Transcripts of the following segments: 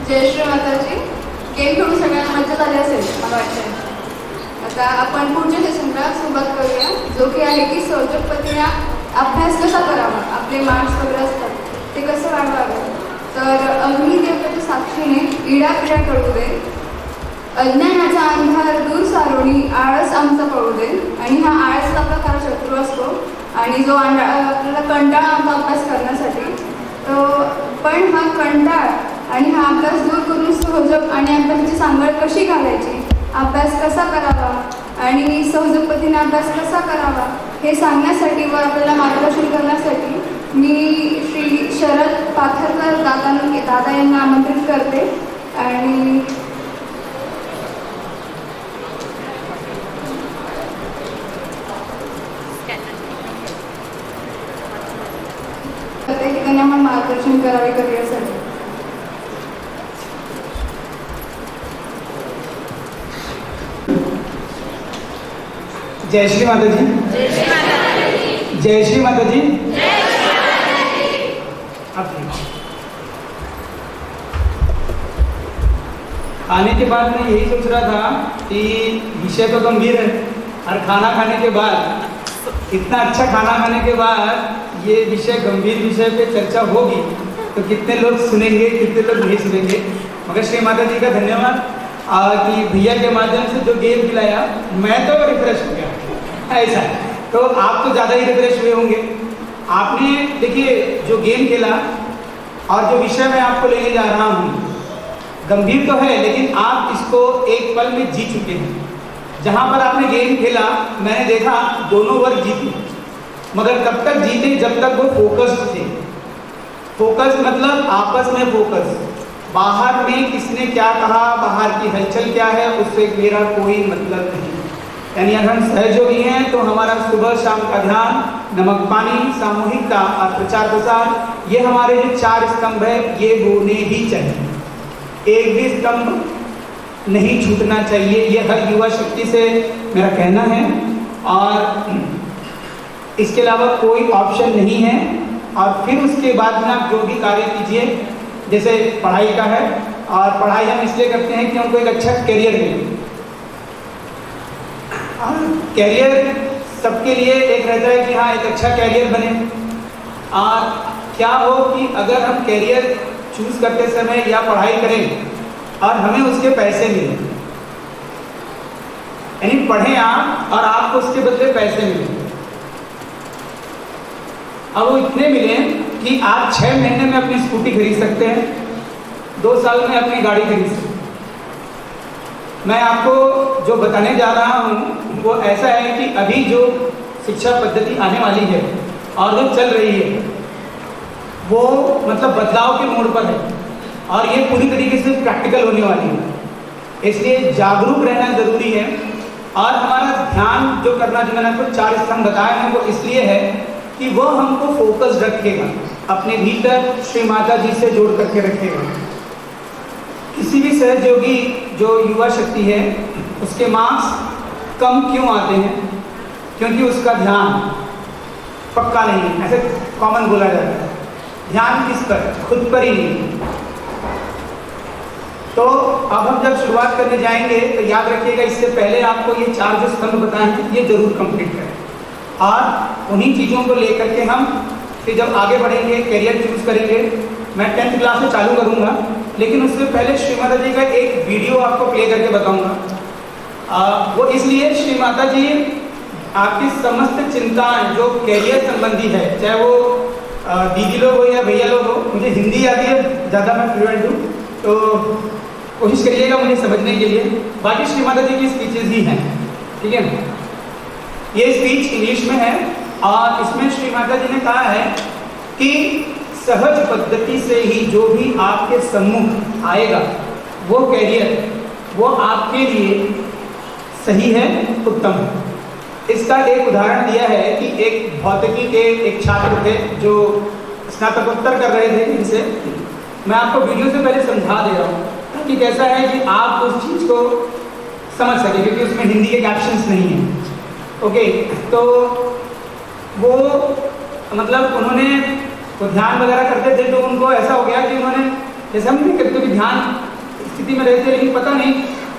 जय श्री माताजी. गेम खेळून सगळ्यांना मजा झाली असेल मला वाटतं. आता आपण पुढच्या सेशनला सुरुवात करूया, जो की आहे की संयोजकपतीने अभ्यास कसा करावा, आपले मार्क्स वगैरे असतात ते कसं वाढवावे. तर अग्नी देवतेच्या साक्षीने इडा पिढा कळू दे, अज्ञानाचा अंधार दूर सारोणी आळस आमचा पळू दे. आणि हा आळस आपला खरा शत्रू असतो आणि जो आपल्याला कंटाळा आमचा अभ्यास करण्यासाठी तो, पण हा कंटाळ आणि हा अभ्यास दूर करून सहजक आणि अभ्यासाची सांगड कशी घालायची, अभ्यास कसा करावा आणि सहजपतीने अभ्यास कसा करावा हे सांगण्यासाठी व आपल्याला मार्गदर्शन करण्यासाठी मी श्री शरद पाथरकर दादा यांना आमंत्रित करते. आणि प्रत्येक ठिकाणी आम्हाला मार्गदर्शन करावे करिअरसाठी. जय श्री माता जी. जय श्री माता जी. जय श्री माता जी. जय श्री माता जी. आने के बाद मैं यही सोच रहा था कि विषय तो गंभीर है और खाना खाने के बाद, इतना अच्छा खाना खाने के बाद ये विषय गंभीर विषय पे चर्चा होगी तो कितने लोग सुनेंगे, कितने लोग नहीं सुनेंगे. मगर श्री माता जी का धन्यवाद कि भैया के माध्यम से जो गेम खिलाया मैं तो रिफ्रेश हो गया. ऐसा है तो आप तो ज़्यादा ही रिफ्रेश हुए होंगे. आपने देखिए जो गेम खेला और जो विषय मैं आपको लेने जा रहा हूँ गंभीर तो है, लेकिन आप इसको एक पल में जीत चुके हैं. जहाँ पर आपने गेम खेला मैंने देखा दोनों वर्ग जीते, मगर तब तक जीते जब तक वो फोकस्ड थे. फोकस मतलब आपस में फोकस, बाहर में किसने क्या कहा, बाहर की हलचल क्या है उससे मेरा कोई मतलब नहीं. यानी अगर हम सहयोगी हैं तो हमारा सुबह शाम का ध्यान, नमक पानी, सामूहिकता और प्रचार प्रसार, ये हमारे जो 4 स्तंभ है ये होने ही चाहिए. एक भी स्तंभ नहीं छूटना चाहिए. ये हर युवा शक्ति से मेरा कहना है और इसके अलावा कोई ऑप्शन नहीं है. और फिर उसके बाद में आप जो भी कार्य कीजिए, जैसे पढ़ाई का है और पढ़ाई हम इसलिए करते हैं कि हमको एक अच्छा करियर मिले. और करियर सबके लिए एक रहता है कि हाँ एक अच्छा करियर बने. और क्या हो कि अगर हम करियर चूज करते समय या पढ़ाई करें और हमें उसके पैसे मिले, यानी पढ़ें आप और आपको उसके बदले पैसे मिले. अब वो इतने मिले कि आप 6 महीने में अपनी स्कूटी खरीद सकते हैं, 2 साल में अपनी गाड़ी खरीद सकते हैं. मैं आपको जो बताने जा रहा हूँ वो ऐसा है कि अभी जो शिक्षा पद्धति आने वाली है और जो चल रही है वो मतलब बदलाव के मोड़ पर है और ये पूरी तरीके से प्रैक्टिकल होने वाली है. इसलिए जागरूक रहना ज़रूरी है. और हमारा ध्यान जो करना, जो मैंने आपको 4 स्तंभ बताए हैं वो इसलिए है कि वो हमको फोकस रखेगा, अपने भीतर श्री माता जी से जोड़ करके रखेगा. किसी भी सहयोगी जो युवा शक्ति है उसके मार्क्स कम क्यों आते हैं? क्योंकि उसका ध्यान पक्का नहीं है. ऐसे कॉमन बोला जाता है. ध्यान किस पर? खुद पर ही नहीं. तो अब हम जब शुरुआत करने जाएंगे तो याद रखिएगा इससे पहले आपको ये 4 जो स्तंभ बताए हैं ये जरूर कंप्लीट करें. और उन्हीं चीज़ों को लेकर के हम फिर जब आगे बढ़ेंगे, करियर चूज करेंगे. मैं 10th क्लास में चालू करूँगा, लेकिन उससे पहले श्री माता जी का एक वीडियो आपको प्ले करके बताऊँगा. वो इसलिए श्री माता जी आपकी समस्त चिंताएं जो करियर संबंधी है, चाहे वो दीदी लोग हो या भैया लोग हो, मुझे हिंदी आती है ज़्यादा, मैं फ्लुएंट हूँ तो कोशिश करिएगा मुझे समझने के लिए. बाकी श्री माता जी की स्पीचेज ही हैं, ठीक है. ये स्पीच इंग्लिश में है और इसमें श्री माता जी ने कहा है कि सहज पद्धति से ही जो भी आपके सम्मुख आएगा वो करियर वो आपके लिए सही है, उत्तम है. इसका एक उदाहरण दिया है कि एक भौतिकी के एक छात्र थे जो स्नातकोत्तर कर रहे थे. इनसे मैं आपको वीडियो से पहले समझा दे रहा हूँ कि कैसा है कि आप उस चीज़ को समझ सकें, क्योंकि उसमें हिंदी के कैप्शंस नहीं हैं. ओके, तो वो मतलब उन्होंने वो ध्यान वगैरह करते थे तो उनको ऐसा हो गया कि उन्होंने जैसे हम नहीं कभी ध्यान स्थिति में रहते हैं लेकिन पता नहीं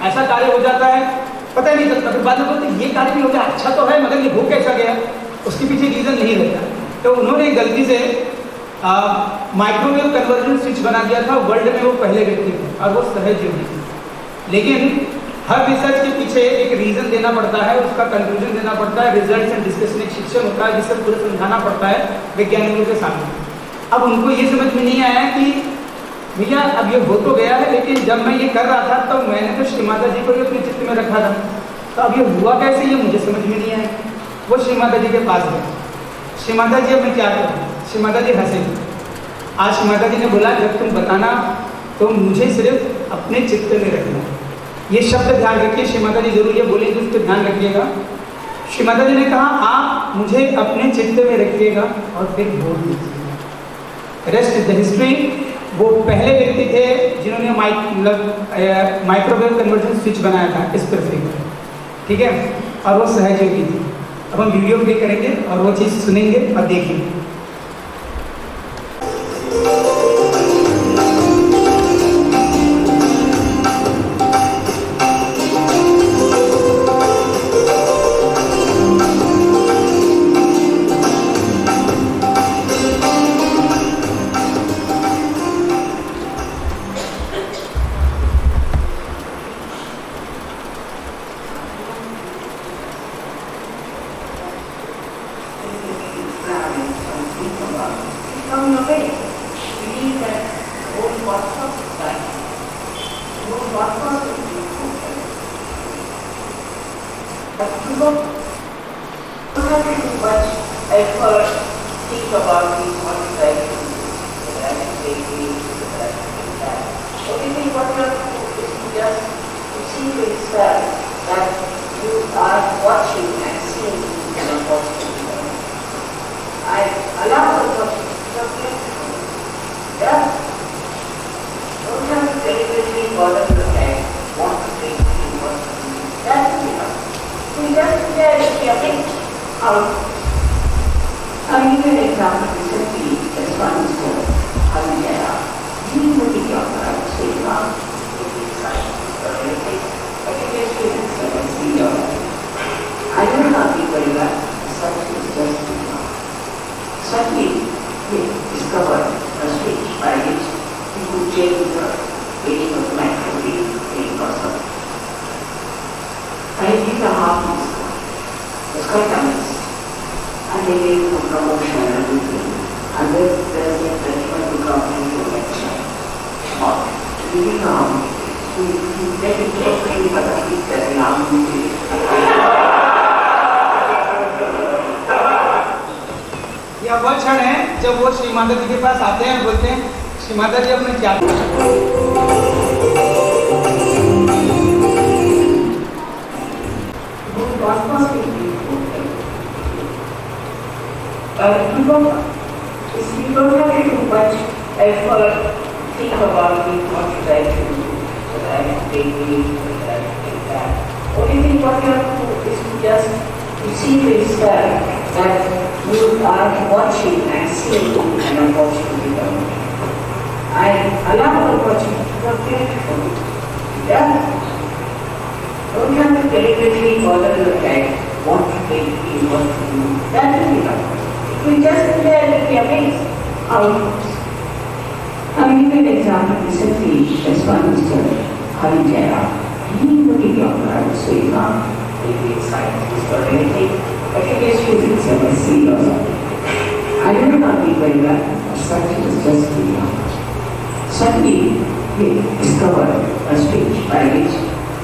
ऐसा कार्य हो जाता है, पता ही नहीं चलता, फिर बाद में बोलते ये कार्य भी हो गया, अच्छा तो है मगर ये हो कैसा गया, उसके पीछे रीज़न नहीं रहता। तो उन्होंने गलती से माइक्रोवेव कन्वर्जन स्विच बना दिया था, वर्ल्ड में वो पहले व्यक्ति थे और वो सहज योगी थे। लेकिन हर रिसर्च के पीछे एक रीज़न देना पड़ता है, उसका कंक्लूजन देना पड़ता है, रिजल्ट एंड डिस्कशन एक शिक्षण होता है जिससे पूरा समझाना पड़ता है वैज्ञानिकों के सामने। अब उनको ये समझ में नहीं आया कि भैया अब ये हो तो गया है, लेकिन जब मैं ये कर रहा था तब तो मैंने तो श्री माता जी को भी अपने चित्त में रखा था, तो अब ये हुआ कैसे, ये मुझे समझ में नहीं आया। वो श्री माता जी के पास गए, श्री माता जी अब मैं क्या करूँ? श्री माता जी हंसे। आज श्री माता जी ने बोला जब तुम बताना तो मुझे सिर्फ अपने चित्त में रखना, ये शब्द ध्यान रखिए। श्री माता जी जरूर ये बोलेंगे, उसको ध्यान रखिएगा। श्री माता जी ने कहा आप मुझे अपने चित्त में रखिएगा और फिर बोल दीजिएगा। Rest is the history. वो पहले व्यक्ति थे जिन्होंने माइक्रोवेव कन्वर्जन स्विच बनाया था इस पृथ्वी पर, ठीक है, और वो सहयोगी थी। अब हम वीडियो प्ले करेंगे और वो चीज़ सुनेंगे और देखेंगे। यह वह क्षण है जब वो श्री माता जी के पास आते हैं, बोलते हैं श्री माता जी अपने क्या you are watching and seeing an opportunity coming. I allow the opportunity to appear for you. Yeah? Don't have to deliberately bother your head what to take in, what to do. That will be enough. If we just sit there and be amazed how it goes. I'll give you an example recently. There's one Mr. Hari Jaya. He looking younger, I would say, not maybe scientist or anything. But he gets physics MSc or something. I don't know him very well, but such he was just too young. Suddenly, he discovered a switch by which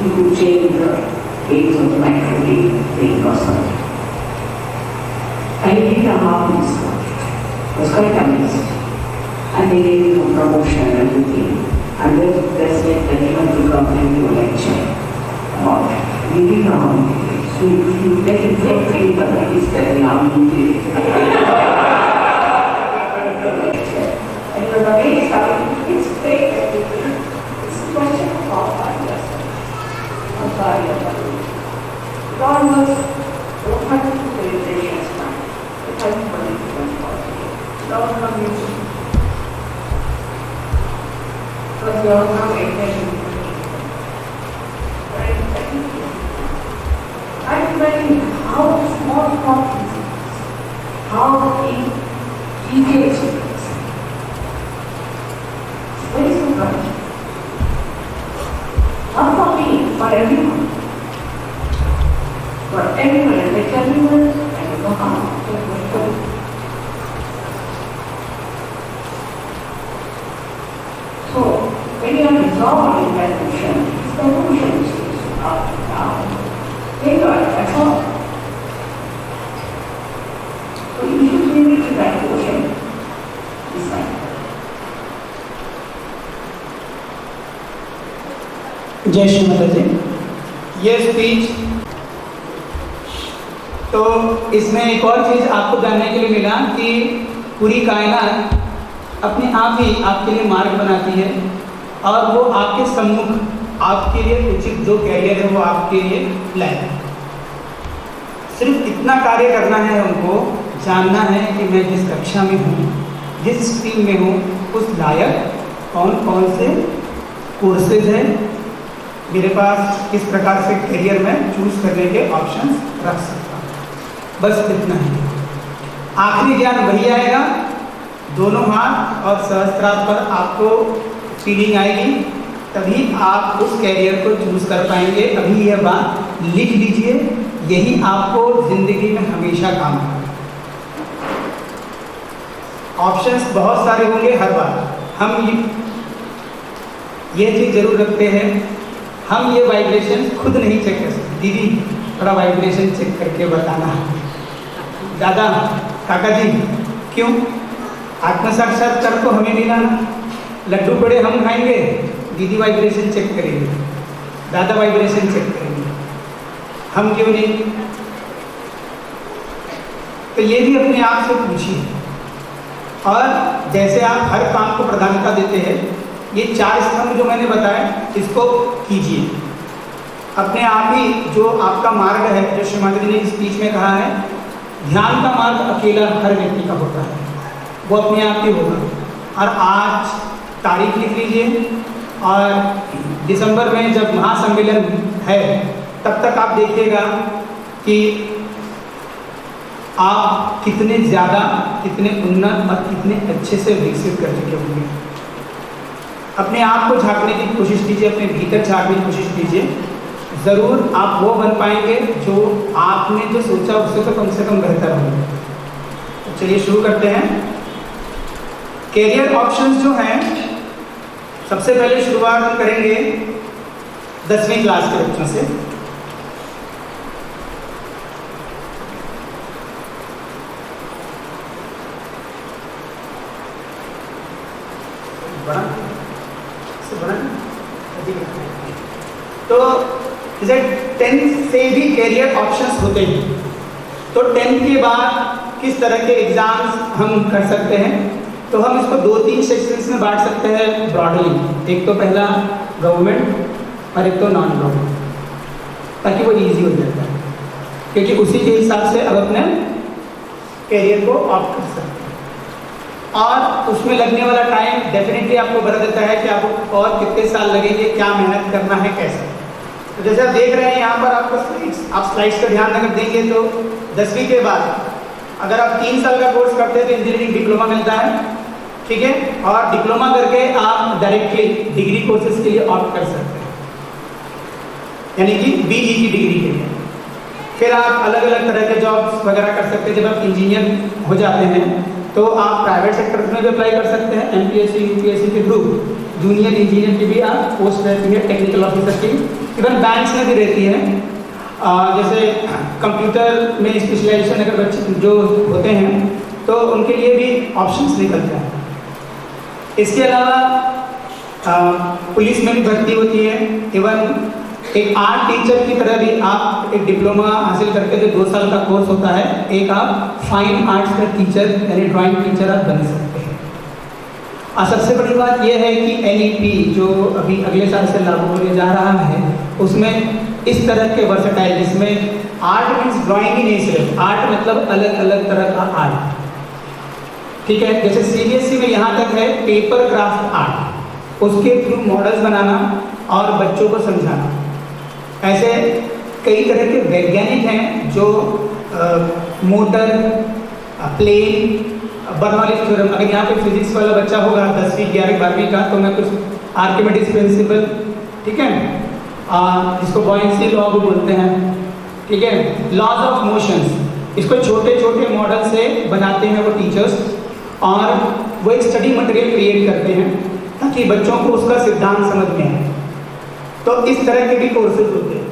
he could change the gates of the microwave being awesome. And he didn't know how to discover. He was quite amazed. And they gave him a promotion and everything. And then the president and he went to come and do a lecture about it. He didn't know how to do it. So he let him take three, but he said, now you do it. And he was amazed how it's great that it's a question of how far you are. How far you are. God knows, don't have to put the patience back. Don't have to put it in God knows music. overcome everything. I'm telling you how small things, how in details it is. It's very simple. Not for me, for everyone. For everyone, and with everyone, I don't know how. So, when you are resolved in that motion, the motion is up and down. There you are, that's all. So you should really do that motion. It's like जय श्री माता जी। ये speech तो इसमें एक और चीज़ आपको जानने के लिए मिला कि पूरी कायनात अपने आप ही आपके लिए मार्ग बनाती है और वो आपके सम्मुख आपके लिए उचित जो कैरियर है वो आपके लिए लाए। सिर्फ इतना कार्य करना है, हमको जानना है कि मैं जिस कक्षा में हूँ, जिस स्ट्रीम में हूँ, उस लायक कौन कौन से कोर्सेज हैं, मेरे पास किस प्रकार से करियर में चूज करने के ऑप्शंस रख सकता हूँ। बस इतना ही। आखिरी ज्ञान वही आएगा, दोनों हाथ और सहस्त्रार पर आपको फीलिंग आएगी, तभी आप उस कैरियर को चूज कर पाएंगे। अभी यह बात लिख लीजिए, यही आपको जिंदगी में हमेशा काम आएगा। ऑप्शंस बहुत सारे होंगे हर बार। हम ये चीज जरूर रखते हैं, हम ये वाइब्रेशन खुद नहीं चेक कर सकते। दीदी थोड़ा वाइब्रेशन चेक करके बताना। दादा, काका जी, क्यों? आत्म साक्षात्कार तो हमें नहीं लाना, लड्डू बड़े हम खाएंगे, दीदी वाइब्रेशन चेक करेंगे, दादा वाइब्रेशन चेक करेंगे, हम क्यों नहीं? तो ये भी अपने आप से पूछिए। और जैसे आप हर काम को प्राथमिकता देते हैं, ये 4 स्तंभ जो मैंने बताया, इसको कीजिए। अपने आप ही जो आपका मार्ग है, जो श्री माता जी ने स्पीच में कहा है, ध्यान का मार्ग अकेला हर व्यक्ति का होता है, वो अपने आप ही होगा। और आज तारीख लिख लीजिए, और दिसंबर में जब महासम्मेलन है, तब तक आप देखिएगा कि आप कितने ज़्यादा, कितने उन्नत और कितने अच्छे से विकसित कर चुके होंगे। अपने आप को झांकने की कोशिश कीजिए, अपने भीतर झांकने की कोशिश कीजिए, ज़रूर आप वो बन पाएंगे जो आपने जो सोचा उससे तो कम से कम बेहतर होंगे। तो चलिए शुरू करते हैं। कैरियर ऑप्शंस जो हैं, सबसे पहले शुरुआत हम करेंगे 10वीं क्लास के बच्चों से। तो जैसे 10th से भी कैरियर ऑप्शंस होते हैं, तो 10th के बाद किस तरह के एग्जाम्स हम कर सकते हैं, तो हम इसको 2-3 सेक्शंस में बांट सकते हैं ब्रॉडली। एक तो पहला गवर्नमेंट और एक तो नॉन गवर्नमेंट, ताकि वो इजी हो जाता है, क्योंकि उसी के हिसाब से अब अपने कैरियर को ऑप्ट कर सकते हैं। और उसमें लगने वाला टाइम डेफिनेटली आपको बता देता है कि आपको और कितने साल लगेंगे, क्या मेहनत करना है, कैसे। तो जैसे आप देख रहे हैं यहाँ पर आपको स्लाइड्स का ध्यान अगर देंगे तो 10वीं के बाद अगर आप 3 साल का कोर्स करते हैं तो इंजीनियरिंग डिप्लोमा मिलता है, ठीक है। और डिप्लोमा करके आप डायरेक्टली डिग्री कोर्सेज के लिए ऑप्ट कर सकते हैं, यानी कि BE की डिग्री के लिए। फिर आप अलग अलग तरह के जॉब्स वगैरह कर सकते हैं। जब आप इंजीनियर हो जाते हैं तो आप प्राइवेट सेक्टर में भी अप्लाई कर सकते हैं, MPSC UPSC के थ्रू। जूनियर इंजीनियर की भी आप पोस्ट रहती है, टेक्निकल ऑफिसर की, इवन बैंक्स में भी रहती है। जैसे कंप्यूटर में स्पेशलाइजेशन अगर बच्चे जो होते हैं तो उनके लिए भी ऑप्शंस निकलते हैं। इसके अलावा पुलिस में भी भर्ती होती है। इवन एक आर्ट टीचर की तरह भी आप एक डिप्लोमा हासिल करके जो 2 साल का कोर्स होता है, एक आप फाइन आर्ट्स का टीचर यानी ड्राइंग टीचर आप बन सकते हैं। और सबसे बड़ी बात यह है कि NEP जो अभी अगले साल से लागू होने जा रहा है, उसमें इस तरह के वर्सेटाइल, जिसमें आर्ट मीन्स ड्राइंग ही नहीं, सिर्फ आर्ट मतलब अलग अलग तरह का आर्ट, ठीक है। जैसे CBSE में यहाँ तक है पेपर क्राफ्ट आर्ट, उसके थ्रू मॉडल्स बनाना और बच्चों को समझाना। ऐसे कई तरह के वैज्ञानिक हैं जो मोटर, प्लेन, बर्नौलीज थ्योरम, अगर यहाँ पे फिजिक्स वाला बच्चा होगा 10वीं 11वीं 12वीं का, तो मैं कुछ आर्किमिडीज प्रिंसिपल, ठीक है, जिसको बॉयंसी लॉ भी बोलते हैं, ठीक है, लॉज ऑफ मोशंस, इसको छोटे छोटे मॉडल से बनाते हैं वो टीचर्स, और वो एक स्टडी मटेरियल क्रिएट करते हैं ताकि बच्चों को उसका सिद्धांत समझ में आए। तो इस तरह के भी कोर्सेज होते हैं।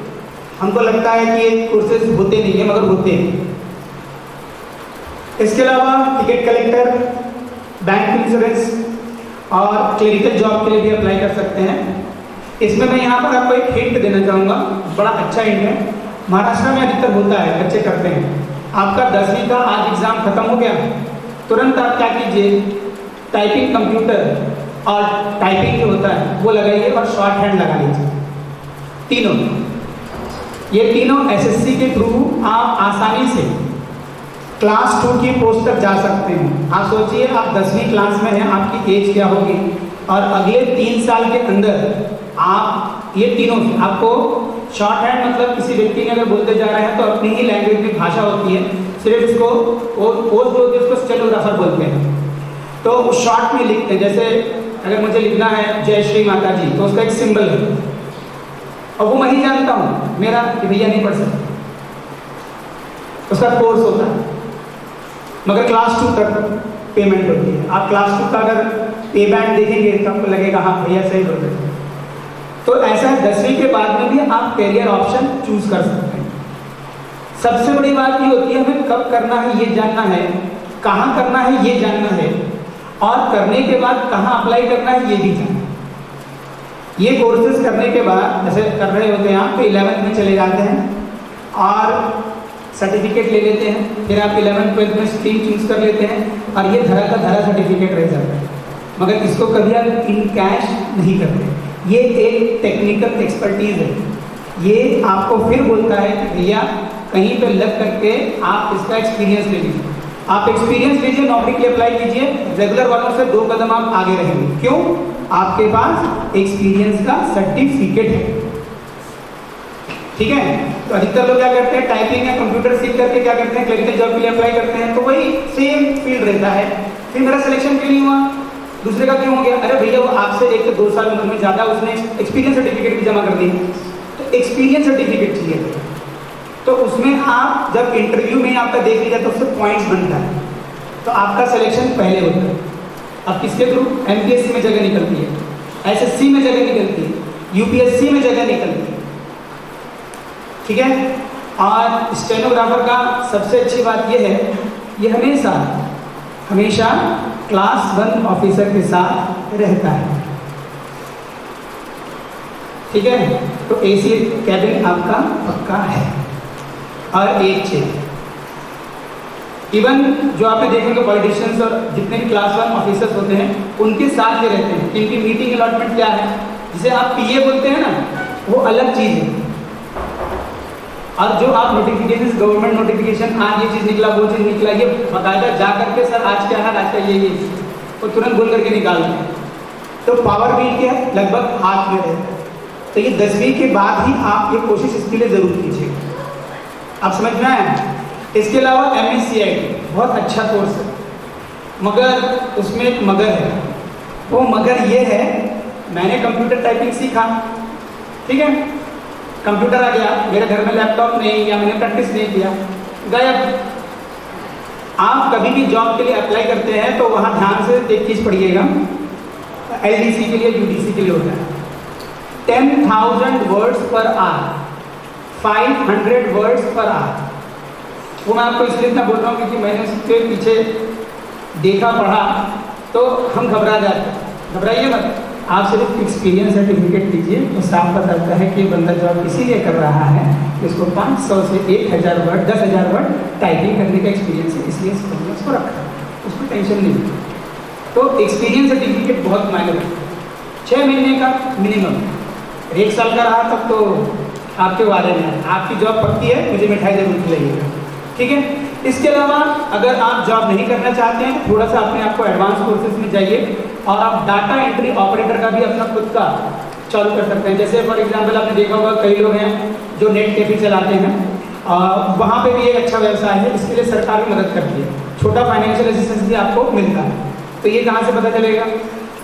हमको लगता है कि ये कोर्सेज होते नहीं है, मगर होते हैं। इसके अलावा टिकट कलेक्टर, बैंक इंश्योरेंस और क्लरिकल जॉब के लिए भी अप्लाई कर सकते हैं। इसमें मैं यहाँ पर आपको एक हिंट देना चाहूँगा, बड़ा अच्छा हिंट है। महाराष्ट्र में अधिकतर होता है, बच्चे करते हैं। आपका 10वीं का आज एग्ज़ाम खत्म हो गया, तुरंत आप क्या कीजिए, टाइपिंग कंप्यूटर और टाइपिंग जो होता है वो लगाइए और शॉर्ट हैंड लगा लीजिए। तीनों, ये तीनों एसएससी के थ्रू आप आसानी से क्लास 2 की पोस्ट तक जा सकते हैं। आप सोचिए, आप 10वीं क्लास में हैं, आपकी एज क्या होगी, और अगले 3 साल के अंदर आप ये तीनों, आपको शॉर्ट हैंड मतलब किसी व्यक्ति ने अगर बोलते जा रहे हैं तो अपनी ही लैंग्वेज में भाषा होती है, सिर्फ इसको उसको स्टेनोग्राफर बोलते हैं, तो शॉर्ट में लिखते हैं। जैसे अगर मुझे लिखना है जय श्री माता जी, तो उसका एक सिंबल है, और वो मैं ही जानता हूँ, मेरा भैया नहीं पढ़ सकता, उसका कोर्स होता है, मगर क्लास 2 तक पेमेंट होती है। आप क्लास 2 का अगर पे बैक देखेंगे तो आपको लगेगा हाँ भैया सही बोल रहे हैं। तो ऐसा है, 10वीं के बाद में भी आप करियर ऑप्शन चूज कर सकते हैं। सबसे बड़ी बात ये होती है, हमें कब करना है ये जानना है, कहाँ करना है ये जानना है, और करने के बाद कहाँ अप्लाई करना है ये भी जानना है। ये कोर्सेज करने के बाद जैसे कर रहे होते हैं आप, तो 11th में चले जाते हैं और सर्टिफिकेट ले लेते हैं, फिर आप 11th 12th में स्ट्रीम चूज कर लेते हैं, और ये धरा का धरा सर्टिफिकेट रह जाता है, मगर इसको कभी आप इन कैश नहीं करते। ये एक टेक्निकल एक्सपर्टीज है, ये आपको फिर बोलता है कि भैया कहीं पे लग करके आप इसका एक्सपीरियंस ले लीजिए। आप एक्सपीरियंस लीजिए, नौकरी के लिए अप्लाई कीजिए, रेगुलर वालों से 2 कदम आप आगे रहेंगे। क्यों? आपके पास एक्सपीरियंस का सर्टिफिकेट है, ठीक है। तो अधिकतर लोग क्या करते हैं, टाइपिंग या कंप्यूटर सीख करके क्या करते हैं, क्लरिकल जॉब के लिए अप्लाई करते हैं, तो वही सेम फील्ड रहता है। फिर मेरा सिलेक्शन क्यों नहीं हुआ, दूसरे का क्यों हो गया? अरे भैया वो आपसे 1 से 2 साल उम्र में ज़्यादा, उसने एक्सपीरियंस सर्टिफिकेट भी जमा कर दी, तो एक्सपीरियंस सर्टिफिकेट चाहिए। तो उसमें आप जब इंटरव्यू में आपका देख लीजिए तो उससे पॉइंट्स बनता है, तो आपका सिलेक्शन पहले होता है। अब किसके थ्रू? एमपीएससी में जगह निकलती है, एसएससी में जगह निकलती है, यूपीएससी में जगह निकलती है, ठीक है। और स्टेनोग्राफर का सबसे अच्छी बात यह है, ये हमेशा क्लास 1 ऑफिसर के साथ रहता है, ठीक है। तो एसी कैबिन आपका पक्का है, और एक चीज, इवन जो आपने देखेंगे पॉलिटिशियंस और जितने भी क्लास 1 ऑफिसर्स होते हैं उनके साथ ये रहते हैं। इनकी मीटिंग अलॉटमेंट क्या है, जिसे आप पीए बोलते हैं ना, वो अलग चीज़ है। और जो आप नोटिफिकेशन, गवर्नमेंट नोटिफिकेशन, आज ये चीज़ निकला, वो चीज़ निकला, ये बाकायदा जा करके सर आज क्या है, आज का ये वो तुरंत बोल करके निकालते हैं। तो पावर भी क्या है, लगभग हाथ में रहता है। तो ये 10वीं के बाद ही आप ये कोशिश इसके लिए ज़रूर कीजिए, आप समझ में आए। इसके अलावा MSCIT बहुत अच्छा कोर्स है, मगर उसमें एक मगर है। वो मगर ये है, मैंने कंप्यूटर टाइपिंग सीखा, ठीक है, कंप्यूटर आ गया मेरे घर में, लैपटॉप नहीं, या मैंने प्रैक्टिस नहीं किया, गायब। आप कभी भी जॉब के लिए अप्लाई करते हैं तो वहाँ ध्यान से एक चीज़ पढ़िएगा, LDC के लिए, UDC के लिए होता है 10,000 words per hour, 500 words per hour. वो मैं आपको इसलिए इतना बोल रहा हूँ क्योंकि मैंने उसके पीछे देखा, पढ़ा, तो हम घबरा जाते हैं। घबराइए मत, आप सिर्फ एक्सपीरियंस सर्टिफिकेट लीजिए, तो साफ पता चलता है कि बंदा जॉब इसीलिए कर रहा है कि उसको 500 से 1,000 वर्ड, 10,000 वर्ड टाइपिंग करने का एक्सपीरियंस है, इसलिए उसको रखा है, उसको टेंशन नहीं है। तो एक्सपीरियंस सर्टिफिकेट बहुत मायने रखता है, 6 महीने का मिनिमम, 1 साल का रहा तब तो आपके वादे में, आपकी जॉब पक्की है, मुझे मिठाई जरूर खिलाइएगा, ठीक है। इसके अलावा अगर आप जॉब नहीं करना चाहते हैं थोड़ा सा अपने आप को एडवांस कोर्सेज में जाइए और आप डाटा एंट्री ऑपरेटर का भी अपना खुद का चालू कर सकते हैं। जैसे फॉर एग्जांपल आपने देखा होगा कई लोग हैं जो नेट कैफे चलाते हैं, वहाँ पे भी एक अच्छा व्यवसाय है, इसके लिए सरकार भी मदद करती है, छोटा फाइनेंशियल असिस्टेंस भी आपको मिलता है। तो ये कहाँ से पता चलेगा?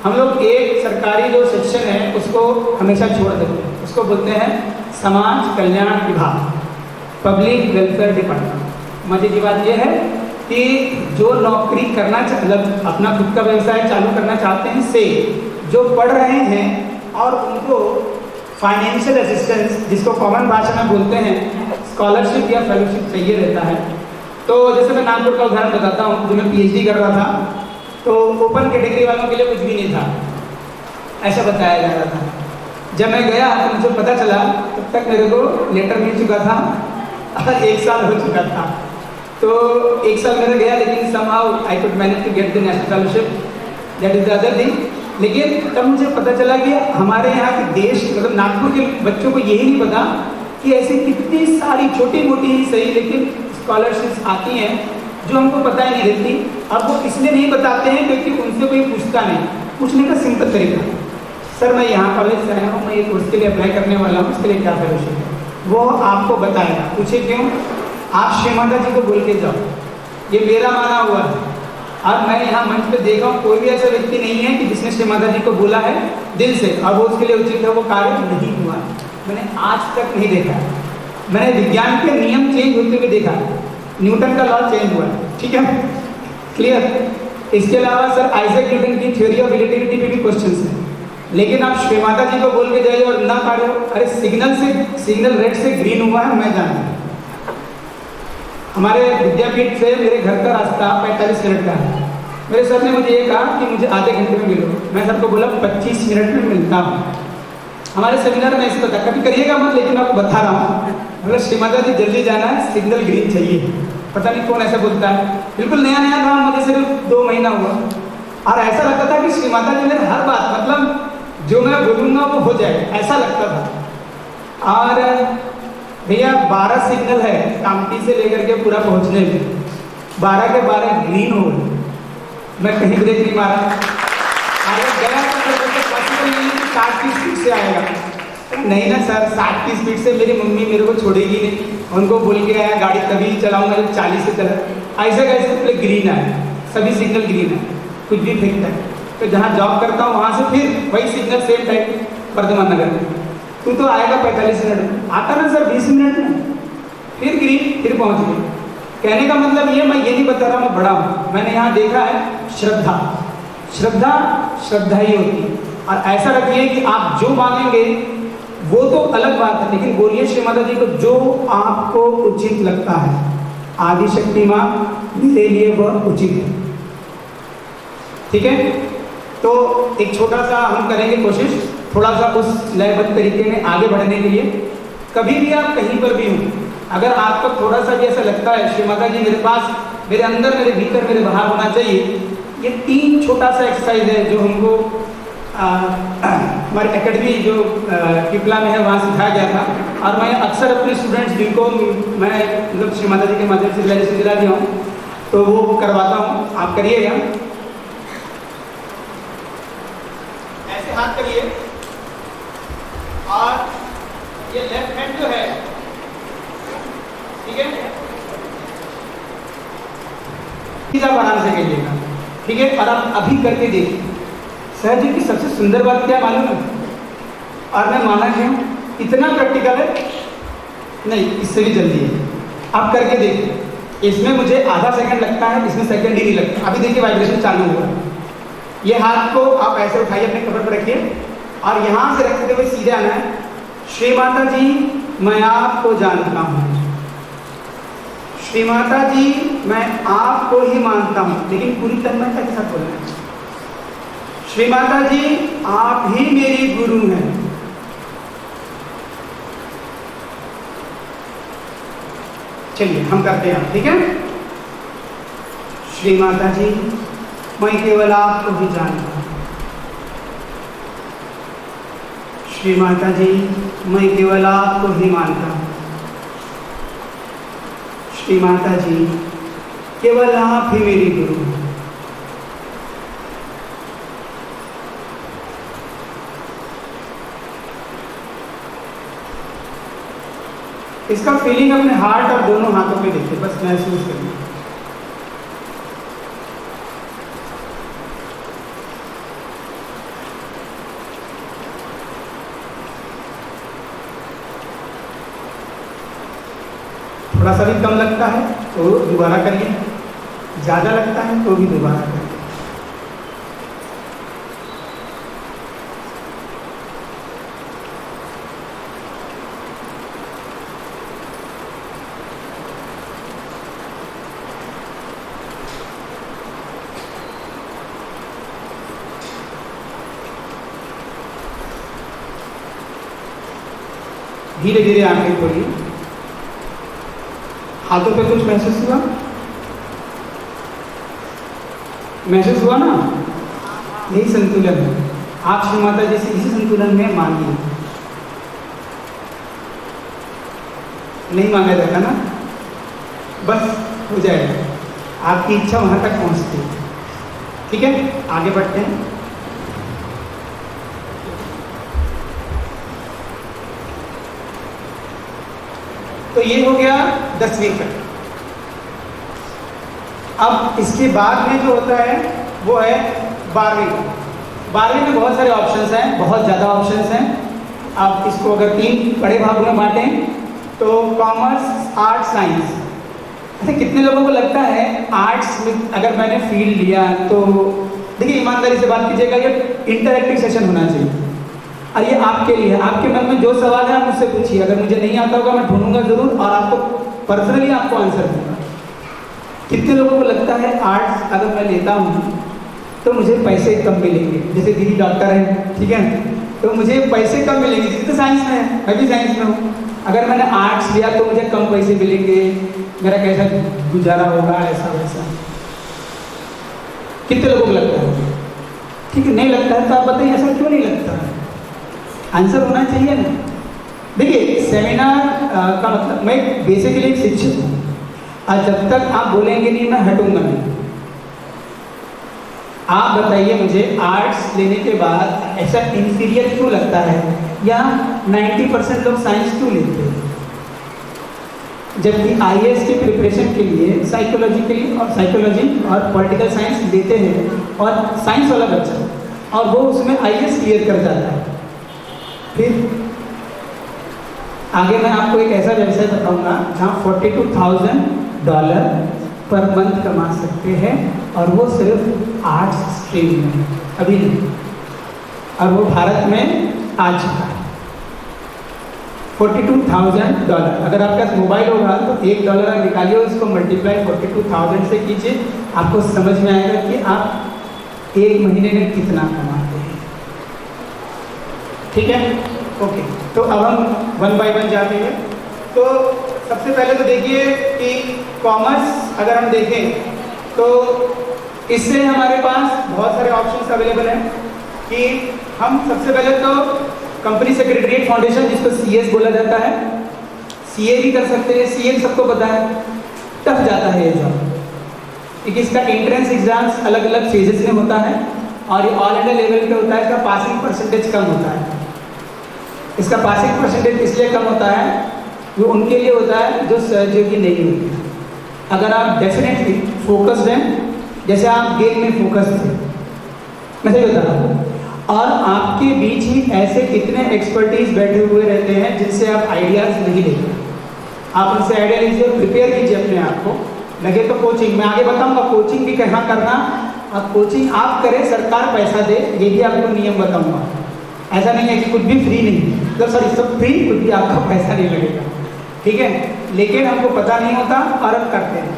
हम लोग एक सरकारी जो सेक्शन है उसको हमेशा छोड़ देते हैं, उसको बोलते हैं समाज कल्याण विभाग, पब्लिक वेलफेयर डिपार्टमेंट। मजे की बात यह है कि जो नौकरी करना मतलब अपना खुद का व्यवसाय चालू करना चाहते हैं से जो पढ़ रहे हैं और उनको फाइनेंशियल असिस्टेंस जिसको कॉमन भाषा में बोलते हैं स्कॉलरशिप या फेलोशिप चाहिए रहता है। तो जैसे मैं नागपुर का उदाहरण बताता हूँ, जो मैं PhD कर रहा था तो ओपन कैटेगरी वालों के लिए कुछ भी नहीं था, ऐसा बताया जा रहा था। जब मैं गया तो मुझे पता चला तब तक मेरे को लेटर मिल चुका था और 1 साल हो चुका था। तो 1 साल मेरा गया, लेकिन somehow I could manage to get the national fellowship, that is the other thing। लेकिन तब मुझे पता चला कि हमारे यहाँ के देश मतलब नागपुर के बच्चों को यही नहीं पता कि ऐसी कितनी सारी छोटी मोटी ही सही लेकिन स्कॉलरशिप्स आती हैं जो हमको पता ही नहीं रहती। अब वो इसलिए नहीं बताते हैं क्योंकि उनसे कोई पूछता नहीं। पूछने का सिंपल तरीका, सर मैं यहाँ कॉलेज से आया हूँ, मैं ये कोर्स के लिए अप्लाई करने वाला हूँ, उसके लिए क्या फेलोशिप है, वो आपको बताएगा। पूछे क्यों? आप श्री माता जी को बोल के जाओ, ये मेरा माना हुआ है। और मैं यहाँ मंच पे देखा हूँ कोई भी ऐसा व्यक्ति नहीं है कि जिसने श्री माता जी को बोला है दिल से और वो उसके लिए उचित है वो कार्य नहीं हुआ। मैंने आज तक नहीं देखा। मैंने विज्ञान के नियम चेंज होते हुए देखा, न्यूटन का लॉ चेंज हुआ है, ठीक है, क्लियर। इसके अलावा सर आइजैक न्यूटन की थ्योरी ऑफ रिलेटिविटी पे भी क्वेश्चंस हैं, लेकिन आप श्री माता जी को बोल के जाइए और ना कार्य हो। अरे सिग्नल रेड से ग्रीन हुआ है, मैं जानता हूँ। हमारे विद्यापीठ से मेरे घर का रास्ता 45 मिनट का है। मेरे सर ने मुझे ये कहा कि मुझे आधे घंटे में मिलो। मैं सर को बोला 25 मिनट में मिलता हूँ। हमारे सेमिनार में ऐसे बता, कभी करिएगा मत, लेकिन आपको बता रहा हूँ, मतलब श्री माता जी जल्दी जाना है, सिग्नल ग्रीन चाहिए। पता नहीं कौन ऐसा बोलता है, बिल्कुल नया नया था, मुझे सिर्फ 2 महीना हुआ और ऐसा लगता था कि श्री माता जी मेरे हर बात मतलब जो मैं बोलूँगा वो हो जाए, ऐसा लगता था। और भैया 12 सिग्नल है कामटी से लेकर के पूरा पहुंचने में, 12 के 12 ग्रीन हो गए। मैं कहीं ब्रेक नहीं मारा, अगर गया तो पॉसिबल नहीं कि 60 की स्पीड से आएगा। नहीं ना सर, 60 की स्पीड से मेरी मम्मी मेरे को छोड़ेगी नहीं। उनको बोल के आया गाड़ी तभी चलाऊंगा जब 40 से चला। ऐसे कैसे पहले ग्रीन आए, सभी सिग्नल ग्रीन है, कुछ भी फेंकता है। तो जहाँ जॉब करता हूँ वहाँ से फिर वही सिग्नल सेम टाइम वर्धमान नगर में, तू तो आएगा 45 मिनट में, आता ना सर 20 मिनट में, फिर ग्रीन, फिर पहुंच गई। कहने का मतलब ये मैं ये नहीं बता रहा मैं बड़ा हूँ, मैंने यहाँ देखा है श्रद्धा ही होती है। और ऐसा रखिए कि आप जो मांगेंगे वो तो अलग बात है, लेकिन बोलिए श्री माता जी को जो आपको उचित लगता है। आदि शक्ति माँ मेरे लिए वह उचित है, ठीक है। तो एक छोटा सा हम करेंगे कोशिश, थोड़ा सा उस लयबद्ध तरीके में आगे बढ़ने के लिए। कभी भी आप कहीं पर भी हों, अगर आपको थोड़ा सा भी ऐसा लगता है श्री माता जी मेरे पास, मेरे अंदर, मेरे भीतर, मेरे बाहर होना चाहिए, ये 3 छोटा सा एक्सरसाइज है जो हमको हमारी एकेडमी जो पिपला में है वहाँ सिखाया गया था। और मैं अक्सर अपने स्टूडेंट्स जिनको मैं मतलब श्री माता जी के माध्यम से रियलाइजेशन दिला दिया हूँ तो वो करवाता हूँ, आप करिएगा। ऐसे हाथ करिए और ये लेफ्ट हैंड जो है, ठीक है, आप आराम से करिएगा, ठीक है। और आप अभी करके देखिए। सहज जी की सबसे सुंदर बात क्या मालूम है, और मैं माना क्यों, इतना प्रैक्टिकल है, नहीं इससे भी जल्दी है। आप करके देखिए, इसमें मुझे आधा सेकंड लगता है, इसमें सेकंड ही नहीं लगता। अभी देखिए वाइब्रेशन चालू हुआ। ये हाथ को आप ऐसे उठाइए, अपने कमर पर रखिए और यहाँ से रखते हुए सीधे आना है। श्री माता जी मैं आपको जानता हूँ, श्री माता जी मैं आपको ही मानता हूँ, लेकिन पूरी तन्मयता के साथ बोलना है। श्री माता जी आप ही मेरी गुरु हैं। चलिए हम करते हैं, ठीक है। श्री माता जी मैं केवल आपको ही जानता हूँ, श्री माता जी मैं केवल आपको ही मानता हूँ, श्री माता जी केवल आप ही मेरी गुरु। इसका फीलिंग अपने हार्ट और दोनों हाथों में देखिए, बस महसूस करिए। थोड़ा सा भी कम लगता है तो दोबारा करिए, ज़्यादा लगता है तो भी दोबारा करिए। धीरे धीरे आंखें खोलिए। हाथों पे कुछ महसूस हुआ? महसूस हुआ ना? यही संतुलन है। आप श्री माता जी से इसी संतुलन में मांगिए। नहीं मांगा जाता ना, बस हो जाएगा। आपकी इच्छा वहां तक पहुंचती है। ठीक है, आगे बढ़ते हैं। तो ये हो गया 10वीं तक। अब इसके बाद में जो होता है वो है 12वीं। 12वीं में बहुत सारे ऑप्शंस हैं, बहुत ज़्यादा ऑप्शंस हैं। आप इसको अगर 3 बड़े भागों में बांटें तो कॉमर्स, आर्ट्स, साइंस। अच्छा, कितने लोगों को लगता है आर्ट्स में अगर मैंने फील्ड लिया तो देखिए, ईमानदारी से बात कीजिएगा, ये इंटरैक्टिव सेशन होना चाहिए और ये आपके लिए। आपके मन में जो सवाल है आप मुझसे पूछिए, अगर मुझे नहीं आता होगा मैं ढूंढूंगा जरूर और आपको पर्सनली आपको आंसर दूंगा। कितने लोगों को लगता है आर्ट्स अगर मैं लेता हूँ तो मुझे पैसे कम मिलेंगे? जैसे दीदी डॉक्टर है, ठीक है, तो मुझे पैसे कम मिलेंगे। जिस तो साइंस में है, मैं भी साइंस में हूँ। अगर मैंने आर्ट्स लिया तो मुझे कम पैसे मिलेंगे, मेरा कैसा गुजारा होगा, ऐसा वैसा। कितने लोगों को लगता है? ठीक है, नहीं लगता है तो आप बताइए ऐसा क्यों नहीं लगता है? आंसर होना चाहिए ना। देखिए, सेमिनार का मतलब, मैं बेसिकली एक शिक्षक हूँ और जब तक आप बोलेंगे नहीं मैं हटूंगा नहीं। आप बताइए मुझे आर्ट्स लेने के बाद ऐसा इंफीरियर क्यों लगता है, या 90% लोग साइंस क्यों लेते हैं? जबकि IAS के प्रिपरेशन के लिए साइकोलॉजी और पॉलिटिकल साइंस लेते हैं और साइंस वाला बच्चा, और वो उसमें IAS क्लियर कर जाता है। फिर आगे मैं आपको एक ऐसा व्यवसाय बताऊंगा जहाँ $42,000 पर मंथ कमा सकते हैं, और वो सिर्फ आर्ट्स स्ट्रीम में, अभी नहीं, और वो भारत में आ चुका है। $42,000। अगर आपके पास मोबाइल होगा तो $1 आप निकालिए, उसको मल्टीप्लाई 42,000 से कीजिए, आपको समझ में आएगा कि आप एक महीने में कितना कमाते हैं। ठीक है, ओके। तो अब हम 1 बाय 1 जाते हैं। तो सबसे पहले तो देखिए कि कॉमर्स अगर हम देखें तो इससे हमारे पास बहुत सारे ऑप्शंस अवेलेबल हैं कि हम सबसे पहले तो कंपनी सेक्रेटरीट फाउंडेशन, जिसको CS बोला जाता है, CA भी कर सकते हैं। CA सबको पता है, टफ जाता है ये जॉब, क्योंकि इसका एंट्रेंस एग्जाम्स अलग अलग फेजेस में होता है और ये ऑल इंडिया लेवल पे होता है। इसका पासिंग परसेंटेज कम होता है। इसका पासिंग परसेंटेज इसलिए कम होता है, वो उनके लिए होता है जो सर्जरी नहीं होती। अगर आप डेफिनेटली फोकस्ड हैं, जैसे आप गेम में फोकस्ड थे, मैं सही बता रहा हूँ, और आपके बीच ही ऐसे कितने एक्सपर्टीज बैठे हुए रहते हैं जिनसे आप आइडियाज़ नहीं लेते। आप उनसे आइडिया लीजिए, प्रिपेयर कीजिए अपने आप को। लगे तो कोचिंग, मैं आगे बताऊंगा कोचिंग भी कहाँ करना। आप कोचिंग आप करें, सरकार पैसा दे, ये भी आपको नियम बताऊंगा। ऐसा नहीं है कि कुछ भी फ्री नहीं, मतलब सॉरी सब फ्री, कुछ भी आपको पैसा नहीं लगेगा, ठीक है। लेकिन हमको पता नहीं होता और हम करते हैं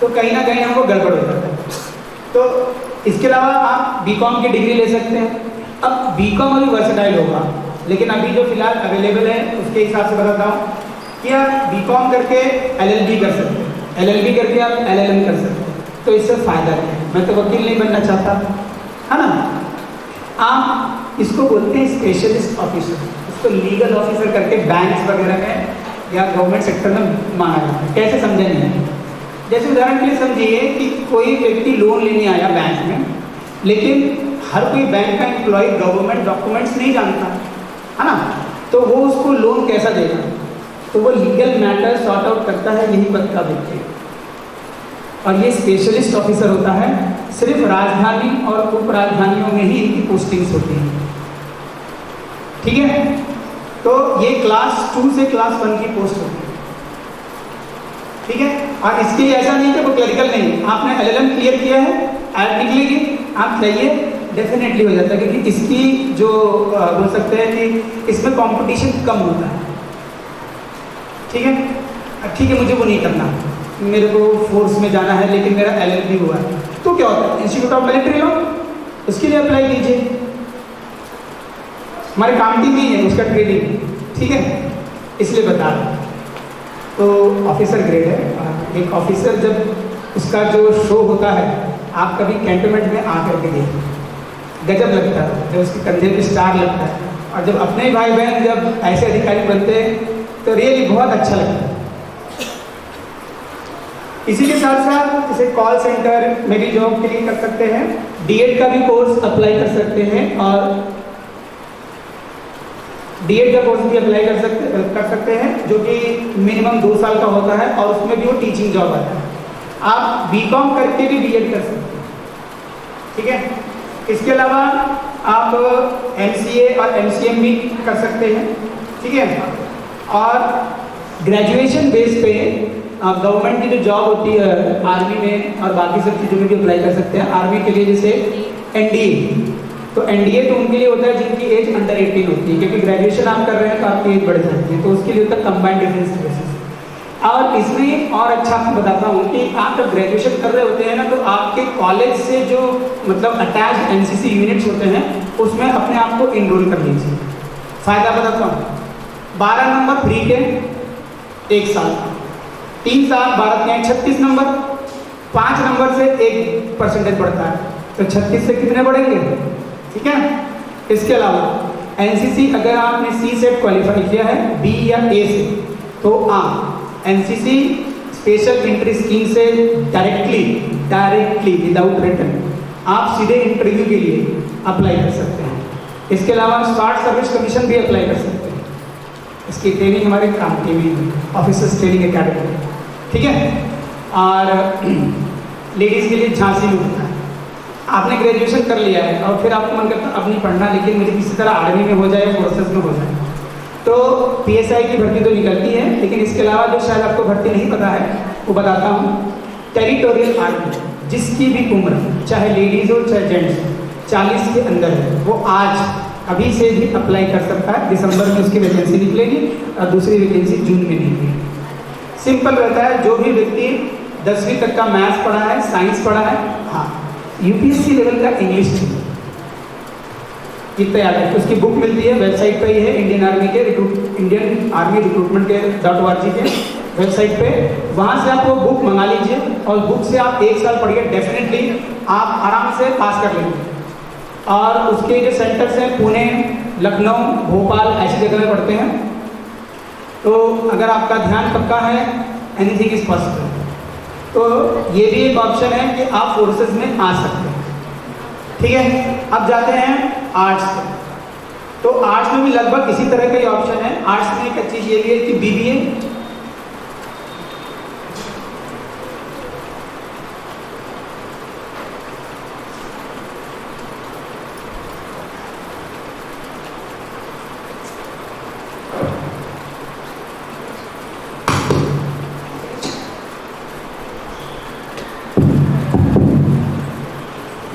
तो कहीं ना कहीं हमको गड़बड़ हो जाता है। तो इसके अलावा आप BCom की डिग्री ले सकते हैं। अब BCom अभी वर्सेटाइल होगा, लेकिन अभी जो फिलहाल अवेलेबल है उसके हिसाब से बताता हूँ कि आप BCom करके LLB कर सकते हैं, LLB करके आप LLM कर सकते हैं। तो इससे फ़ायदा क्या है? मैं तो वकील नहीं बनना चाहता, है ना। आप इसको बोलते हैं स्पेशलिस्ट ऑफिसर, इसको लीगल ऑफिसर करके बैंक्स वगैरह में या गवर्नमेंट सेक्टर में माना जाता है। कैसे समझेंगे? जैसे उदाहरण के लिए समझिए कि कोई व्यक्ति लोन लेने आया बैंक में, लेकिन हर कोई बैंक का एम्प्लॉय गवर्नमेंट डॉक्यूमेंट्स नहीं जानता है ना, तो वो उसको लोन कैसा देगा? तो वो लीगल मैटर सॉर्ट आउट करता है यही पद का व्यक्ति, और ये स्पेशलिस्ट ऑफिसर होता है। सिर्फ राजधानी और उप राजधानियों में ही इनकी पोस्टिंग्स होती हैं, ठीक है। तो ये क्लास 2 से क्लास 1 की पोस्ट होती है, ठीक है। और इसके लिए ऐसा नहीं कि वो क्लरिकल नहीं, आपने LLM क्लियर किया है, ऐड निकलेगी, आप चाहिए डेफिनेटली हो जाता है, क्योंकि इसकी जो बोल सकते हैं कि इसमें कंपटीशन कम होता है, ठीक है। ठीक है, मुझे वो नहीं करना, मेरे को फोर्स में जाना है लेकिन मेरा LLB हुआ है, तो क्या होता है, इंस्टीट्यूट ऑफ मिलिट्री लॉ, उसके लिए अप्लाई कीजिए। हमारे काम की नहीं है उसका ट्रेनिंग, ठीक है, इसलिए बता रहा हूँ। तो ऑफिसर ग्रेड है। एक ऑफिसर जब उसका जो शो होता है, आप कभी कैंटोनमेंट में आकर के देखिए, गजब लगता है जब उसके कंधे पे स्टार लगता है, और जब अपने भाई बहन जब ऐसे अधिकारी बनते हैं तो रियली बहुत अच्छा लगता है। इसी के साथ साथ जैसे कॉल सेंटर में भी जॉब के लिए कर सकते हैं, DED का भी कोर्स अप्लाई कर सकते हैं, और DED का कोर्स भी अप्लाई कर सकते हैं, जो कि मिनिमम 2 साल का होता है, और उसमें भी वो टीचिंग जॉब आता है। आप BCom करके भी DED कर सकते हैं, ठीक है। इसके अलावा आप MCA और MCM भी कर सकते हैं, ठीक है। और ग्रेजुएशन बेस पे गवर्नमेंट की जो जॉब होती है आर्मी में और बाकी सब चीज़ों में भी अप्लाई कर सकते हैं। आर्मी के लिए जैसे NDA, तो NDA तो उनके लिए होता है जिनकी एज अंडर 18 होती है, क्योंकि ग्रेजुएशन आप कर रहे हैं तो आपकी एज बढ़ जाती है, तो उसके लिए होता है कंबाइंड डिफेंस सर्विसेज। और इसमें और अच्छा आपको बताता हूँ कि आप जब ग्रेजुएशन कर रहे होते हैं ना, तो आपके कॉलेज से जो मतलब अटैच NCC यूनिट्स होते हैं उसमें अपने आप को इनरोल कर लीजिए। फायदा बताता हूँ, 12 नंबर फ्री के 1 साल, 3 साल भारत के 36 नंबर, 5 नंबर से 1% बढ़ता है, तो 36 से कितने बढ़ेंगे, ठीक है। इसके अलावा NCC अगर आपने C सेट क्वालिफाई किया है B या A से, तो आप NCC स्पेशल एंट्री स्कीम से डायरेक्टली विदाउट रिटर्न आप सीधे इंटरव्यू के लिए अप्लाई कर सकते हैं। इसके अलावा स्टार्ट सर्विस कमीशन भी अप्लाई कर सकते हैं। इसकी ट्रेनिंग हमारे काम की में ऑफिसर्स ट्रेनिंग एकेडमी, ठीक है। और लेडीज़ के लिए झांसी में होता है, आपने ग्रेजुएशन कर लिया है और फिर आपको मन करता है अब नहीं पढ़ना, लेकिन मुझे किसी तरह आर्मी में हो जाए, फोर्सेस में हो जाए, तो PSI की भर्ती तो निकलती है, लेकिन इसके अलावा जो शायद आपको भर्ती नहीं पता है वो बताता हूँ। टेरिटोरियल आर्मी, जिसकी भी उम्र चाहे लेडीज़ हो चाहे जेंट्स 40 के अंदर है, वो आज अभी से भी अप्लाई कर सकता है। दिसंबर में उसकी वैकेंसी निकलेगी और दूसरी वैकेंसी जून में निकलेगी। सिंपल रहता है, जो भी व्यक्ति 10वीं तक का मैथ्स पढ़ा है, साइंस पढ़ा है, हाँ UPSC लेवल का इंग्लिश कितना याद है, उसकी बुक मिलती है, वेबसाइट पे ही है, इंडियन आर्मी रिक्रूटमेंट के .org के वेबसाइट पे, वहाँ से आप वो बुक मंगा लीजिए और बुक से आप 1 साल पढ़िए, डेफिनेटली आप आराम से पास कर लेंगे। और उसके जो सेंटर्स हैं पुणे, लखनऊ, भोपाल ऐसी जगह में पढ़ते हैं, तो अगर आपका ध्यान पक्का है एनीथिंग इज पॉसिबल। तो ये भी एक ऑप्शन है कि आप फोर्सेस में आ सकते हैं, ठीक है। अब जाते हैं आर्ट्स में, तो आर्ट्स में भी लगभग इसी तरह का ही ऑप्शन है। आर्ट्स में एक चीज़ ये भी है कि BBA,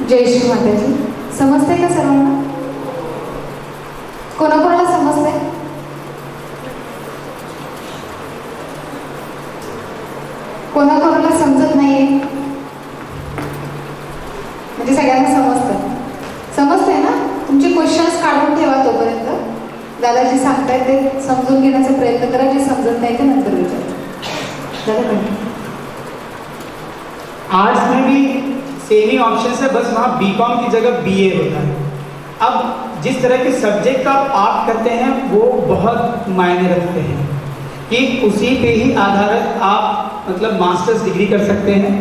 जय श्री माताजी। समजते का सर्वांना? कोणाकोणाला समजते? कोणाकोणाला समजत नाहीये? म्हणजे सगळ्यांना समजतंय ना? तुमचे क्वेश्चन्स काढून ठेवा तोपर्यंत। दादाजी सांगताय ते समजून घेण्याचा प्रयत्न करा, जे समजत नाही ते नंतर विचारा। दादा आर्ट्स में भी सेम ही ऑप्शन है, बस वहाँ BCom की जगह BA होता है। अब जिस तरह के सब्जेक्ट का आप करते हैं वो बहुत मायने रखते हैं कि उसी पे ही आधारित आप मतलब मास्टर्स डिग्री कर सकते हैं।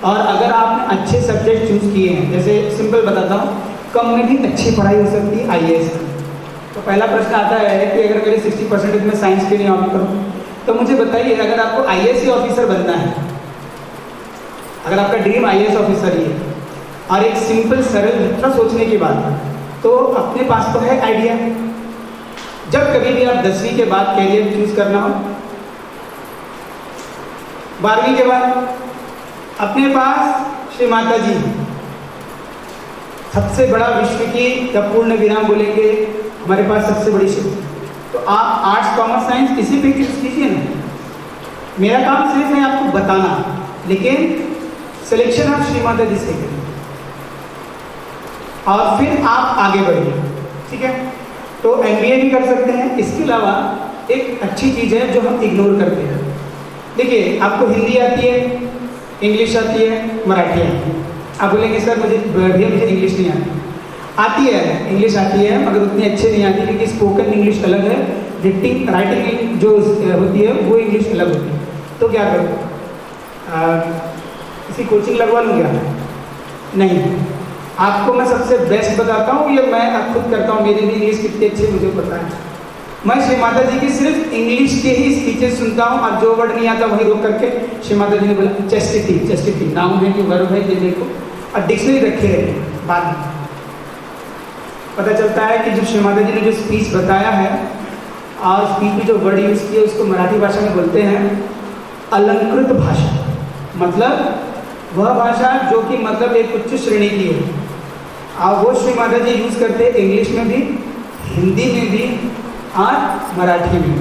और अगर आपने अच्छे सब्जेक्ट चूज किए हैं, जैसे सिंपल बताता हूँ, कम में भी अच्छी पढ़ाई हो सकती है IAS की। तो पहला प्रश्न आता है कि अगर मेरे 60% में साइंस के लिए ऑप्ट करूँ, तो मुझे बताइए, अगर आपको IAS ऑफिसर बनना है, अगर आपका ड्रीम IAS ऑफिसर ही है और एक सिंपल सरल थोड़ा सोचने की बात है, तो अपने पास तो है आइडिया। जब कभी भी आप 10वीं के बाद कैरियर चूज करना हो, 12वीं के बाद अपने पास श्री माता जी, सबसे बड़ा विश्व की, जब पूर्ण विराम बोलेंगे हमारे पास सबसे बड़ी शिव। तो आप आर्ट्स कॉमर्स साइंस किसी भी चूज कीजिए ना, मेरा काम सिर्फ है आपको बताना, लेकिन सिलेक्शन आप श्री माता जी से करिए और फिर आप आगे बढ़िए, ठीक है। तो MBA भी कर सकते हैं। इसके अलावा एक अच्छी चीज़ है जो हम इग्नोर करते हैं। देखिए, आपको हिंदी आती है, इंग्लिश आती है, मराठी आती है। आप बोलेंगे सर मुझे भैया मुझे इंग्लिश नहीं आती है, इंग्लिश आती है मगर उतनी अच्छी नहीं आती, क्योंकि स्पोकन इंग्लिश अलग है, राइटिंग जो होती है वो इंग्लिश अलग होती है। तो क्या करूँ, किसी कोचिंग लगवा लूँ क्या? नहीं, आपको मैं सबसे बेस्ट बताता हूँ, ये मैं खुद करता हूँ, मेरी भी इंग्लिश कितनी अच्छी मुझे पता है। मैं श्री माता जी की सिर्फ इंग्लिश के ही स्पीचेस सुनता हूँ और जो वर्ड नहीं आता वही रोक करके श्री माता जी ने बोला चेस्टिटी नाउन है कि वर्ब है ये देखो, और डिक्शनरी रखे हैं। बाद में पता चलता है कि जो श्री माता जी ने जो स्पीच बताया है और स्पीच में जो वर्ड यूज़ किए उसको मराठी भाषा में बोलते हैं अलंकृत भाषा। मतलब वह भाषा जो कि मतलब एक उच्च श्रेणी की है, और वो श्री माता जी यूज़ करते हैं इंग्लिश में भी, हिंदी में भी और मराठी में।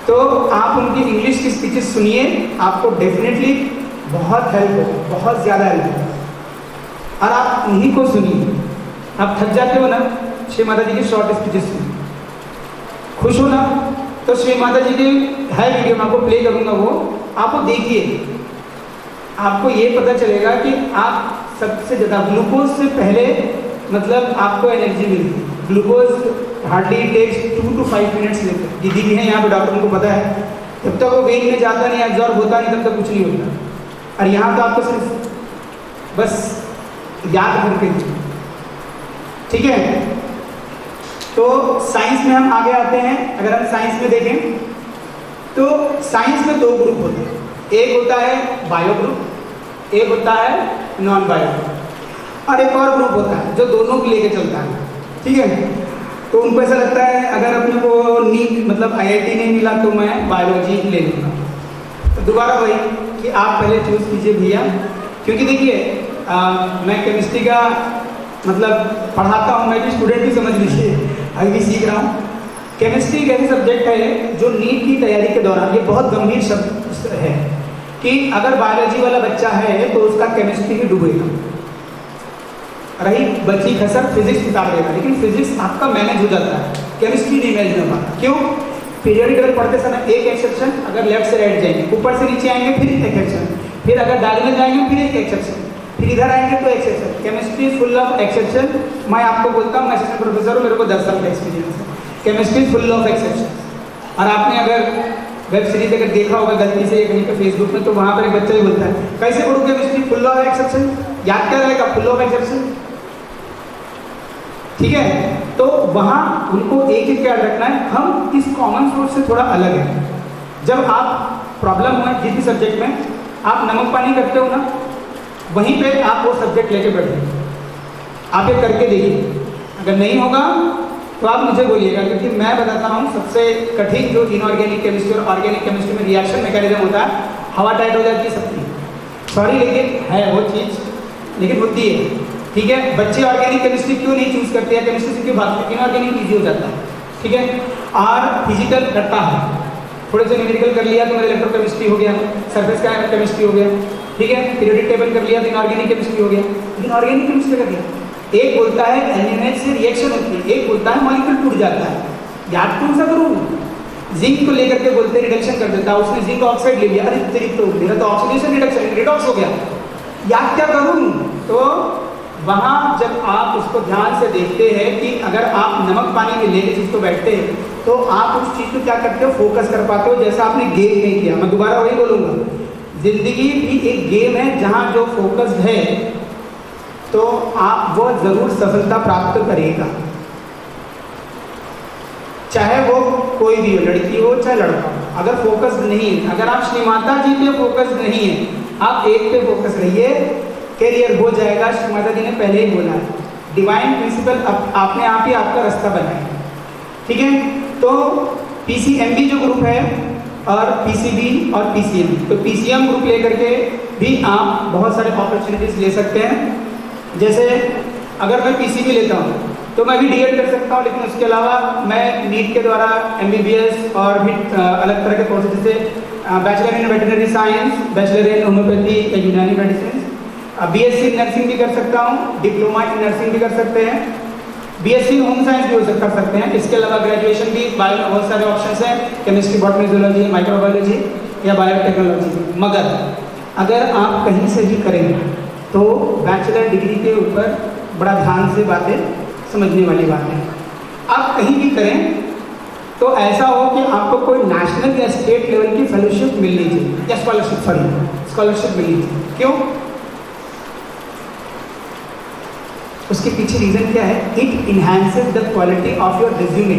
तो आप उनकी इंग्लिश की स्पीचेस सुनिए, आपको डेफिनेटली बहुत हेल्प हो, बहुत ज़्यादा हेल्प हो। और आप उन्हीं को सुनिए। आप थक जाते हो ना, श्री माता जी की शॉर्ट स्पीचेस सुनिए। खुश हो ना, तो श्री माता जी की है वीडियो, मैं आपको प्ले करूँगा, वो आपको देखिए। आपको ये पता चलेगा कि आप सबसे ज़्यादा ग्लूकोज से पहले मतलब आपको एनर्जी मिलती है। Glucose hardly takes 2 to 5 minutes लेते हैं। दीदी भी हैं यहाँ पे, डॉक्टर को पता है, जब तक वो वेन में जाता नहीं, एब्जॉर्ब होता नहीं, तब तक कुछ नहीं होता। और यहाँ तो आपको सिर्फ बस याद करके दीजिए, ठीक है। तो साइंस में हम आगे आते हैं। अगर हम साइंस में देखें तो साइंस में 2 ग्रुप होते हैं, एक होता है बायो ग्रुप, एक होता है नॉन बायो ग्रुप, और एक और ग्रुप होता है जो दोनों को लेके चलता है, ठीक है। तो उनको ऐसा लगता है अगर अपने को नीट मतलब IIT नहीं मिला तो मैं बायोलॉजी ले लूँगा। तो दोबारा वही कि आप पहले चूज़ कीजिए भैया, क्योंकि देखिए मैं केमिस्ट्री का मतलब पढ़ाता हूँ, मैं भी स्टूडेंट भी समझ लीजिए, अभी भी सीख रहा हूँ। केमिस्ट्री एक ऐसी सब्जेक्ट है जो नीट की तैयारी के दौरान, ये बहुत गंभीर शब्द है कि अगर बायोलॉजी वाला बच्चा है तो उसका केमिस्ट्री ही डूबेगा, रही बची खसर फिजिक्स उतार देगा, लेकिन फिजिक्स आपका मैनेज हो जाता है, केमिस्ट्री नहीं मैनेज हो पाता। क्यों? पीरियडिक टेबल पढ़ते समय एक एक्सेप्शन, अगर लेफ्ट से राइट जाएंगे, ऊपर से नीचे आएंगे फिर एक एक्सेप्शन, फिर अगर डायगोनल जाएंगे फिर एक एक्सेप्शन, फिर इधर आएंगे तो exception. Chemistry full of exception. मैं आपको बोलता हूँ, मैं असिस्टेंट प्रोफेसर हूँ, मेरे को 10 साल का एक्सपीरियंस है। Chemistry full of exception. और आपने अगर वेब सीरीज अगर देखा होगा गलती से कहीं पे फेसबुक में, तो वहाँ पर एक बच्चा ही बोलता है कैसे पढ़ूँ केमिस्ट्री, फुल ऑफ एक्सेप्शन। याद क्या रहेगा? फुल ऑफ एक्सेप्शन, ठीक है। तो वहाँ उनको एक एक याद रखना है, हम इस कॉमन सोर्स से थोड़ा अलग है। जब आप प्रॉब्लम हो जिस भी सब्जेक्ट में, आप नमक पानी करते हो ना, वहीं पे आप वो सब्जेक्ट लेके बैठिए, आप ये करके देखिए। अगर नहीं होगा तो आप मुझे बोलिएगा, क्योंकि मैं बताता हूँ सबसे कठिन जो इनऑर्गेनिक केमिस्ट्री और ऑर्गेनिक केमिस्ट्री में रिएक्शन मैकेनिज्म होता है, हवा टाइट हो जाती है सबकी, सॉरी लेकिन है वो चीज़, लेकिन होती है, ठीक है। बच्चे ऑर्गेनिक केमिस्ट्री क्यों नहीं चूज करते हैं, केमिस्ट्री से क्यों भागते हैं? इनऑर्गेनिक ईजी हो जाता है, ठीक है। और फिजिकल रट्टा है, थोड़े से न्यूमेरिकल कर लिया तो मेरा इलेक्ट्रोकेमिस्ट्री हो गया, सरफेस का केमिस्ट्री हो गया, ठीक है। पीरियोडिक टेबल कर लिया तो इनऑर्गेनिक केमिस्ट्री हो गया। लेकिन ऑर्गेनिक केमिस्ट्री कर दिया, एक बोलता है NaNH से रिएक्शन होती है, एक बोलता है मॉलिक्यूल टूट जाता है। याद कौन सा करूँ? जिंक को लेकर के बोलते हैं रिडक्शन कर देता है, उसने जिंक ऑक्साइड ले लिया, अरे तेरी तो मेरा तो ऑक्सीडेशन रिडक्शन रिडॉक्स हो गया, याद क्या करूँ? तो वहाँ जब आप उसको ध्यान से देखते हैं कि अगर आप नमक पानी में लेके जिसको बैठते हैं तो आप उस चीज़ को क्या करते हो, फोकस कर पाते हो। जैसा आपने गेम नहीं किया, मैं दोबारा वही बोलूँगा, जिंदगी भी एक गेम है जहाँ जो फोकस्ड है तो आप वो ज़रूर सफलता प्राप्त करेगा, चाहे वो कोई भी हो, लड़की हो चाहे लड़का हो। अगर फोकस्ड नहीं है, अगर आप श्री माता जी पे फोकस्ड नहीं है, आप एक पे फोकस रहिए, कैरियर हो जाएगा। श्री माता जी ने पहले ही बोला है, डिवाइन प्रिंसिपल आपने आप ही आपका रास्ता बनाए, ठीक है। तो PCMB जो ग्रुप है और PCB और PCM, तो PCM ग्रुप लेकर के भी आप बहुत सारे अपॉर्चुनिटीज ले सकते हैं। जैसे अगर मैं PCB लेता हूँ तो मैं भी DED कर सकता हूँ, लेकिन उसके अलावा मैं नीट के द्वारा MBBS और भी अलग तरह के कोर्सेज जैसे bachelor in veterinary science, bachelor in homeopathy या यूनानी मेडिसिन, BSc नर्सिंग भी कर सकता हूँ, डिप्लोमा इन नर्सिंग भी कर सकते हैं, BSc होम साइंस भी कर सकते हैं। इसके अलावा ग्रेजुएशन भी बायो में बहुत सारे ऑप्शंस हैं, केमिस्ट्री, बॉटनी, जूलॉजी, माइक्रोबायोलॉजी या बायोटेक्नोलॉजी। मगर अगर आप कहीं से भी करेंगे तो बैचलर डिग्री के ऊपर बड़ा ध्यान से बातें समझने वाली बात है। आप कहीं भी करें तो ऐसा हो कि आपको कोई नेशनल या स्टेट लेवल की फेलोशिप मिलनी चाहिए या स्कॉलरशिप मिलनी चाहिए। क्यों? उसके पीछे रीजन क्या है? It enhances the quality of your resume.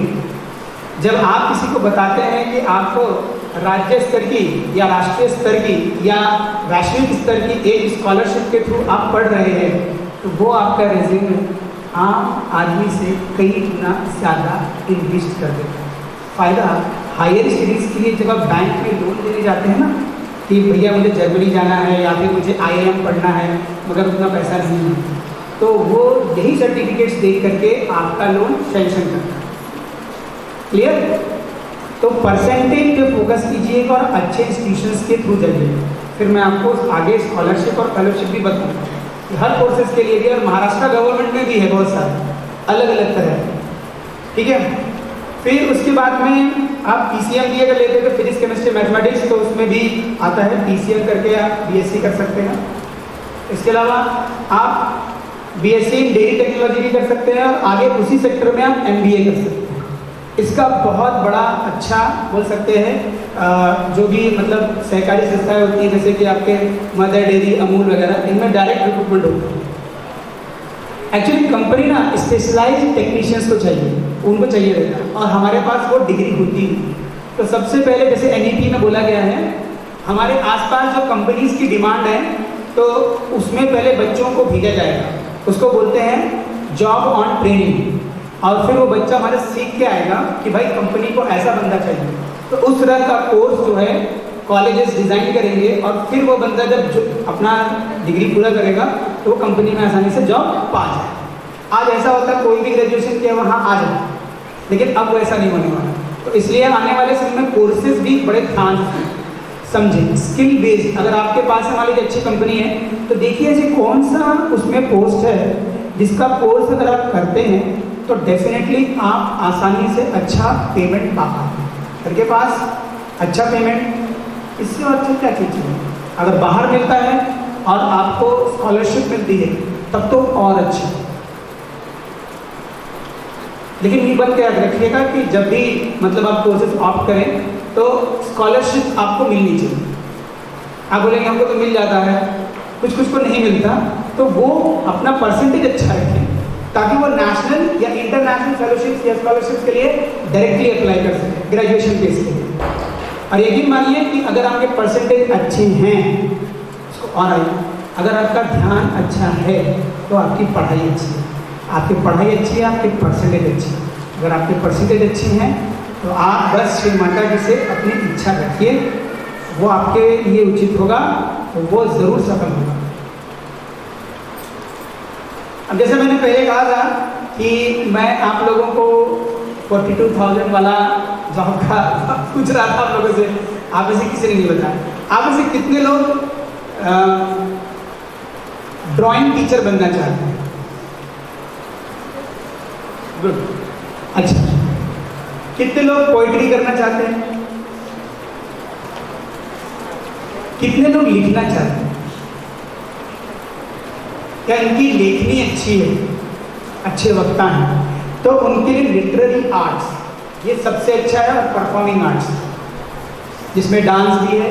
जब आप किसी को बताते हैं कि आपको राज्य स्तर की या राष्ट्रीय स्तर की या वैश्विक स्तर की एक स्कॉलरशिप के थ्रू आप पढ़ रहे हैं, तो वो आपका रिज्यूमे आम आदमी से कई गुना ज़्यादा इन्वेस्ट कर देता है। फ़ायदा हायर स्टडीज़ के लिए जब आप बैंक में लोन लेने जाते हैं ना, कि भैया मुझे जर्मनी जाना है या फिर मुझे IIM पढ़ना है मगर उतना पैसा नहीं है, तो वो यही सर्टिफिकेट्स देख करके आपका लोन सैंक्शन करता है। क्लियर? तो परसेंटेज पे फोकस कीजिएगा और अच्छे इंस्टीट्यूशंस के थ्रू जाइए। फिर मैं आपको आगे स्कॉलरशिप और फेलोशिप भी बताऊँगा हर कोर्सेज के लिए भी, और महाराष्ट्र गवर्नमेंट में भी है बहुत सारे अलग अलग तरह, ठीक है। फिर उसके बाद में आप PCM भी अगर लेते हैं तो फिजिक्स, केमिस्ट्री, मैथमेटिक्स, तो उसमें भी आता है PCM करके आप BSc कर सकते हैं। इसके अलावा आप BSc इन डेयरी टेक्नोलॉजी भी कर सकते हैं और आगे उसी सेक्टर में आप MBA कर सकते हैं। इसका बहुत बड़ा अच्छा बोल सकते हैं जो भी मतलब सहकारी संस्थाएं होती हैं, जैसे कि आपके मदर डेयरी, अमूल वगैरह, इनमें डायरेक्ट रिक्रूटमेंट होता है। एक्चुअली कंपनी ना स्पेशलाइज्ड टेक्नीशियंस को चाहिए, उनको चाहिए रहता है, और हमारे पास वो डिग्री होती है। तो सबसे पहले जैसे NEP में बोला गया है, हमारे आसपास जो कंपनीज की डिमांड है तो उसमें पहले बच्चों को भेजा जाएगा, उसको बोलते हैं जॉब ऑन ट्रेनिंग, और फिर वो बच्चा हमारे सीख के आएगा कि भाई कंपनी को ऐसा बंदा चाहिए। तो उस तरह का कोर्स जो है कॉलेजेस डिज़ाइन करेंगे, और फिर वो बंदा जब जो अपना डिग्री पूरा करेगा तो वो कंपनी में आसानी से जॉब पा जाए। आज ऐसा होता है कोई भी ग्रेजुएशन किया वहाँ आ जाए, लेकिन अब वो ऐसा नहीं होने वाला। तो इसलिए आने वाले समय में कोर्सेज भी बड़े ध्यान से समझें, स्किल बेस्ड। अगर आपके पास मान लीजिए अच्छी कंपनी है तो देखिए ऐसे कौन सा उसमें पोस्ट है जिसका कोर्स अगर आप करते हैं तो डेफिनेटली आप आसानी से अच्छा पेमेंट पा पाते हैं। घर के पास अच्छा पेमेंट, इससे और अच्छा क्या चीज़ है? अगर बाहर मिलता है और आपको स्कॉलरशिप मिलती है तब तो और अच्छा। लेकिन ये बात याद रखिएगा कि जब भी मतलब आप कोर्सेज ऑप्ट करें तो स्कॉलरशिप आपको मिलनी चाहिए। आप बोलेंगे हमको तो मिल जाता है, कुछ कुछ को नहीं मिलता, तो वो अपना परसेंटेज अच्छा रखें ताकि वो नेशनल या इंटरनेशनल फेलोशिप्स या स्कॉलरशिप के लिए डायरेक्टली अप्लाई कर सकें ग्रेजुएशन बेस पे। और यकीन मानिए कि अगर आपके परसेंटेज अच्छे हैं उसको और आइए, अगर आपका ध्यान अच्छा है तो आपकी पढ़ाई अच्छी है, आपकी पढ़ाई अच्छी है, आपकी परसेंटेज अच्छी है। अगर आपके परसेंटेज अच्छी हैं तो आप बस श्री माता जी से अपनी इच्छा रखिए, वो आपके लिए उचित होगा तो वो ज़रूर सफल होगा। अब जैसे मैंने पहले कहा था कि मैं आप लोगों को 42,000 वाला जॉब का पूछ रहा था आप लोगों से, आप में से किसी ने नहीं बताया। आप में से कितने लोग ड्राइंग टीचर बनना चाहते हैं? गुड, अच्छा। कितने लोग पोइट्री करना चाहते हैं? कितने लोग लिखना चाहते हैं? क्या इनकी लेखनी अच्छी है, अच्छे वक्ता हैं, तो उनके लिए लिटरेरी आर्ट्स ये सबसे अच्छा है परफॉर्मिंग आर्ट्स, जिसमें डांस भी है,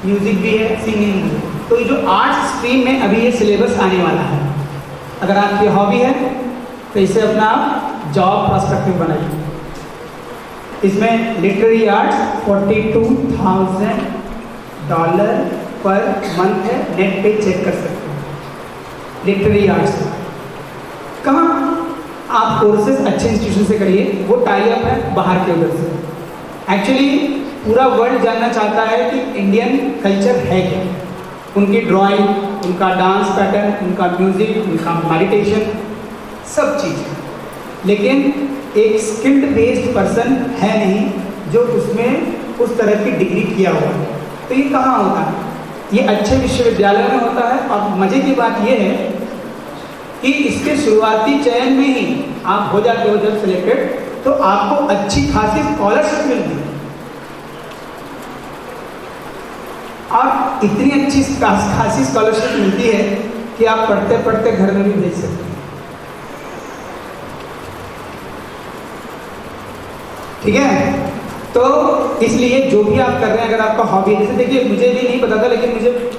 म्यूजिक भी है, सिंगिंग भी है। तो ये जो आर्ट्स स्ट्रीम में अभी ये सिलेबस आने वाला है, अगर आपकी हॉबी है तो इसे अपना जॉब प्रोस्पेक्टिव बनाइए। इसमें लिटरेरी आर्ट्स $42,000 पर मंथ है, नेट पे चेक कर सकते हैं। लिटरेरी आर्ट्स कहाँ आप कोर्सेज अच्छे इंस्टीट्यूशन से करिए, वो टाई अप है बाहर के उधर से। एक्चुअली पूरा वर्ल्ड जानना चाहता है कि इंडियन कल्चर है क्या, उनकी ड्राइंग, उनका डांस पैटर्न, उनका म्यूजिक, उनका मेडिटेशन, सब चीज़। लेकिन एक स्किल्ड बेस्ड पर्सन है नहीं जो उसमें उस तरह की डिग्री किया हुआ है। तो ये कहाँ होता है? ये अच्छे विश्वविद्यालय में होता है। और मज़े की बात ये है कि इसके शुरुआती चयन में ही आप हो जाते हो जब सिलेक्टेड, तो आपको अच्छी खासी स्कॉलरशिप मिलती है और इतनी अच्छी खासी स्कॉलरशिप मिलती है कि आप पढ़ते पढ़ते घर में भी भेज सकते हैं। ठीक है? तो इसलिए जो भी आप कर रहे हैं, अगर आपका हॉबी, जैसे देखिए मुझे भी नहीं पता था, लेकिन मुझे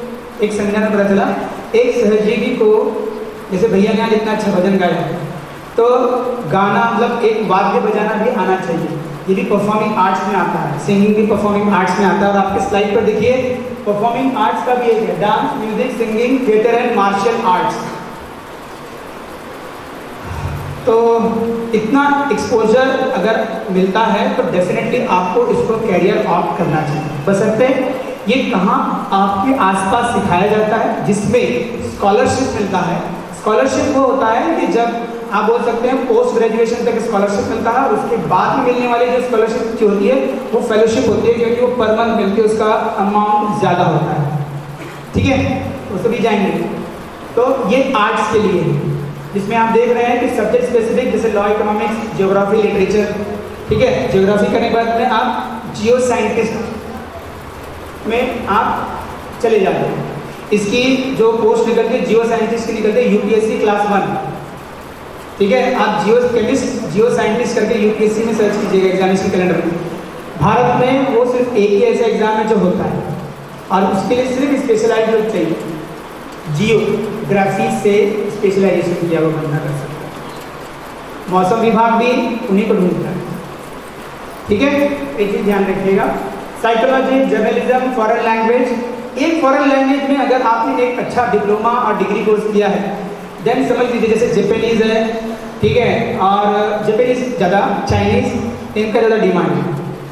एक सेमिनार में पता चला, एक सहजीवी को, जैसे भैया ने आज इतना अच्छा भजन गाया, तो गाना मतलब एक वाद्य बजाना भी आना चाहिए। ये भी परफॉर्मिंग आर्ट्स में आता है, सिंगिंग भी परफॉर्मिंग आर्ट्स में आता है। और आपके स्लाइड पर देखिए परफॉर्मिंग आर्ट्स का भी एक है, dance, music, singing, theatre and martial arts. तो इतना एक्सपोजर अगर मिलता है तो डेफिनेटली आपको इसको कैरियर ऑप्ट करना चाहिए। बशर्ते ये कहाँ आपके आसपास सिखाया जाता है, जिसमें स्कॉलरशिप मिलता है। स्कॉलरशिप वो होता है कि जब आप बोल सकते हैं पोस्ट ग्रेजुएशन तक स्कॉलरशिप मिलता है, और उसके बाद में मिलने वाली जो स्कॉलरशिप जो होती है वो फेलोशिप होती है, क्योंकि वो पर मंथ मिलती है, उसका अमाउंट ज़्यादा होता है। ठीक है, वो सभी जाएंगे। तो ये आर्ट्स के लिए है, जिसमें आप देख रहे हैं कि सब्जेक्ट स्पेसिफिक, जैसे लॉ, इकोनॉमिक्स, ज्योग्राफी, लिटरेचर। ठीक है, ज्योग्राफी करने के बाद में आप जियो साइंटिस्ट में आप चले जाते हैं। इसकी जो पोस्ट निकलती है जियो साइंटिस्ट की निकलती है यूपीएससी क्लास 1। ठीक है, आप जियो केमिस्ट, जियो साइंटिस्ट करके यूपीएससी में सर्च कीजिएगा एग्जामिनेशन कैलेंडर में। भारत में वो सिर्फ एक ही ऐसा एग्जाम है जो होता है, और उसके लिए सिर्फ स्पेशलाइज लोग चाहिए, जियोग्राफी से स्पेशलाइजेशन किया हुआ बंदा कर सकता है। मौसम विभाग भी उन्हीं को ढूंढता है। ठीक है, एक चीज ध्यान रखिएगा, साइकोलॉजी, जर्नलिज्म, फॉरेन लैंग्वेज। एक फॉरेन लैंग्वेज में अगर आपने एक अच्छा डिप्लोमा और डिग्री कोर्स किया है, देन समझ लीजिए जैसे जापानीज है, ठीक है, और जापानीज ज़्यादा, चाइनीज इनका ज़्यादा डिमांड है,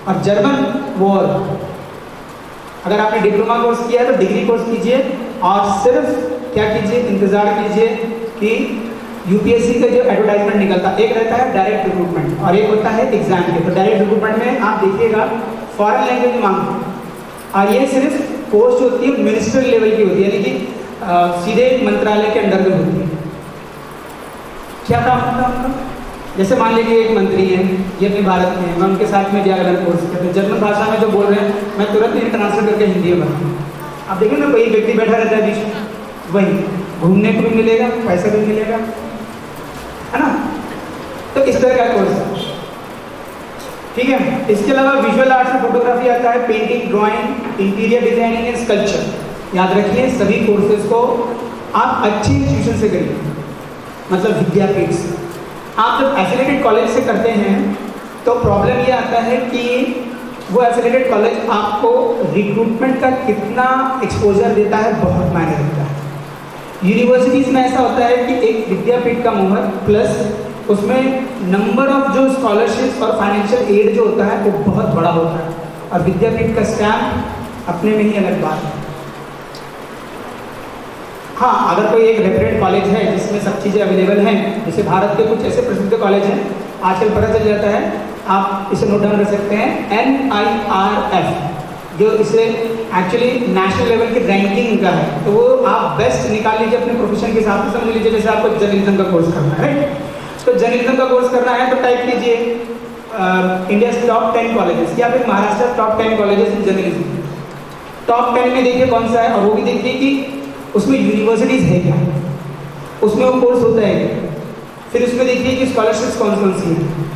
और जर्मन वो। अगर आपने डिप्लोमा कोर्स किया है तो डिग्री कोर्स कीजिए, और सिर्फ क्या कीजिए, इंतज़ार कीजिए कि यूपीएससी का जो एडवर्टाइजमेंट निकलता है, एक रहता है डायरेक्ट रिक्रूटमेंट और एक होता है एग्जाम के। तो डायरेक्ट रिक्रूटमेंट में आप देखिएगा फॉरेन लैंग्वेज मांगते हैं, और ये सिर्फ पोस्ट होती है मिनिस्ट्रियल लेवल की होती है, यानी कि सीधे मंत्रालय के अंडर में होती है। क्या काम होता है उनका? जैसे मान लीजिए एक मंत्री है, ये अपने भारत में है, मैं उनके साथ में डियागोनल कोर्स करते हैं, जर्मन भाषा में जो बोल रहे हैं मैं तुरंत इन्हें ट्रांसलेट करके हिंदी में बताऊँ। आप देखें ना, कोई व्यक्ति बैठा रहता है बीच में, वही घूमने को भी मिलेगा, पैसा भी मिलेगा, है ना? तो इस तरह का कोर्स है। ठीक है, इसके अलावा विजुअल आर्ट्स में फोटोग्राफी आता है, painting, drawing, interior designing and sculpture. याद रखिए सभी कोर्सेज को आप अच्छे इंस्टीट्यूशन से करिए, मतलब विद्यापीठ से। आप जब एफिलिएटेड कॉलेज से करते हैं तो प्रॉब्लम ये आता है कि वो एफिलिएटेड कॉलेज आपको रिक्रूटमेंट का कितना एक्सपोजर देता है, बहुत मायने रखता है। यूनिवर्सिटीज़ में ऐसा होता है कि एक विद्यापीठ का मोहर प्लस उसमें नंबर ऑफ जो स्कॉलरशिप्स और फाइनेंशियल एड जो होता है वो बहुत बड़ा होता है, और विद्यापीठ का स्टैम्प अपने में ही अलग बात है। हाँ, अगर कोई एक रेपुटेड कॉलेज है जिसमें सब चीज़ें अवेलेबल हैं, जैसे भारत के कुछ ऐसे प्रसिद्ध कॉलेज हैं, आजकल पता चल जाता है, आप इसे नोट डाउन कर सकते हैं, NIRF, जो इसे एक्चुअली नेशनल लेवल की रैंकिंग का है। तो वो आप बेस्ट निकाल लीजिए अपने प्रोफेशन के हिसाब से। समझ लीजिए जैसे आपको जर्नलिज्म का कोर्स करना है, तो जर्नलिज्म का कोर्स करना है तो टाइप कीजिए इंडिया टॉप 10 कॉलेजेस, या फिर Maharashtra top 10 colleges in journalism. Top 10 में देखिए कौन सा है, और वो भी देखिए कि उसमें यूनिवर्सिटीज़ है क्या, उसमें वो कोर्स होता है। फिर उसमें देखिए कि स्कॉलरशिप्स कौन कौन सी हैं,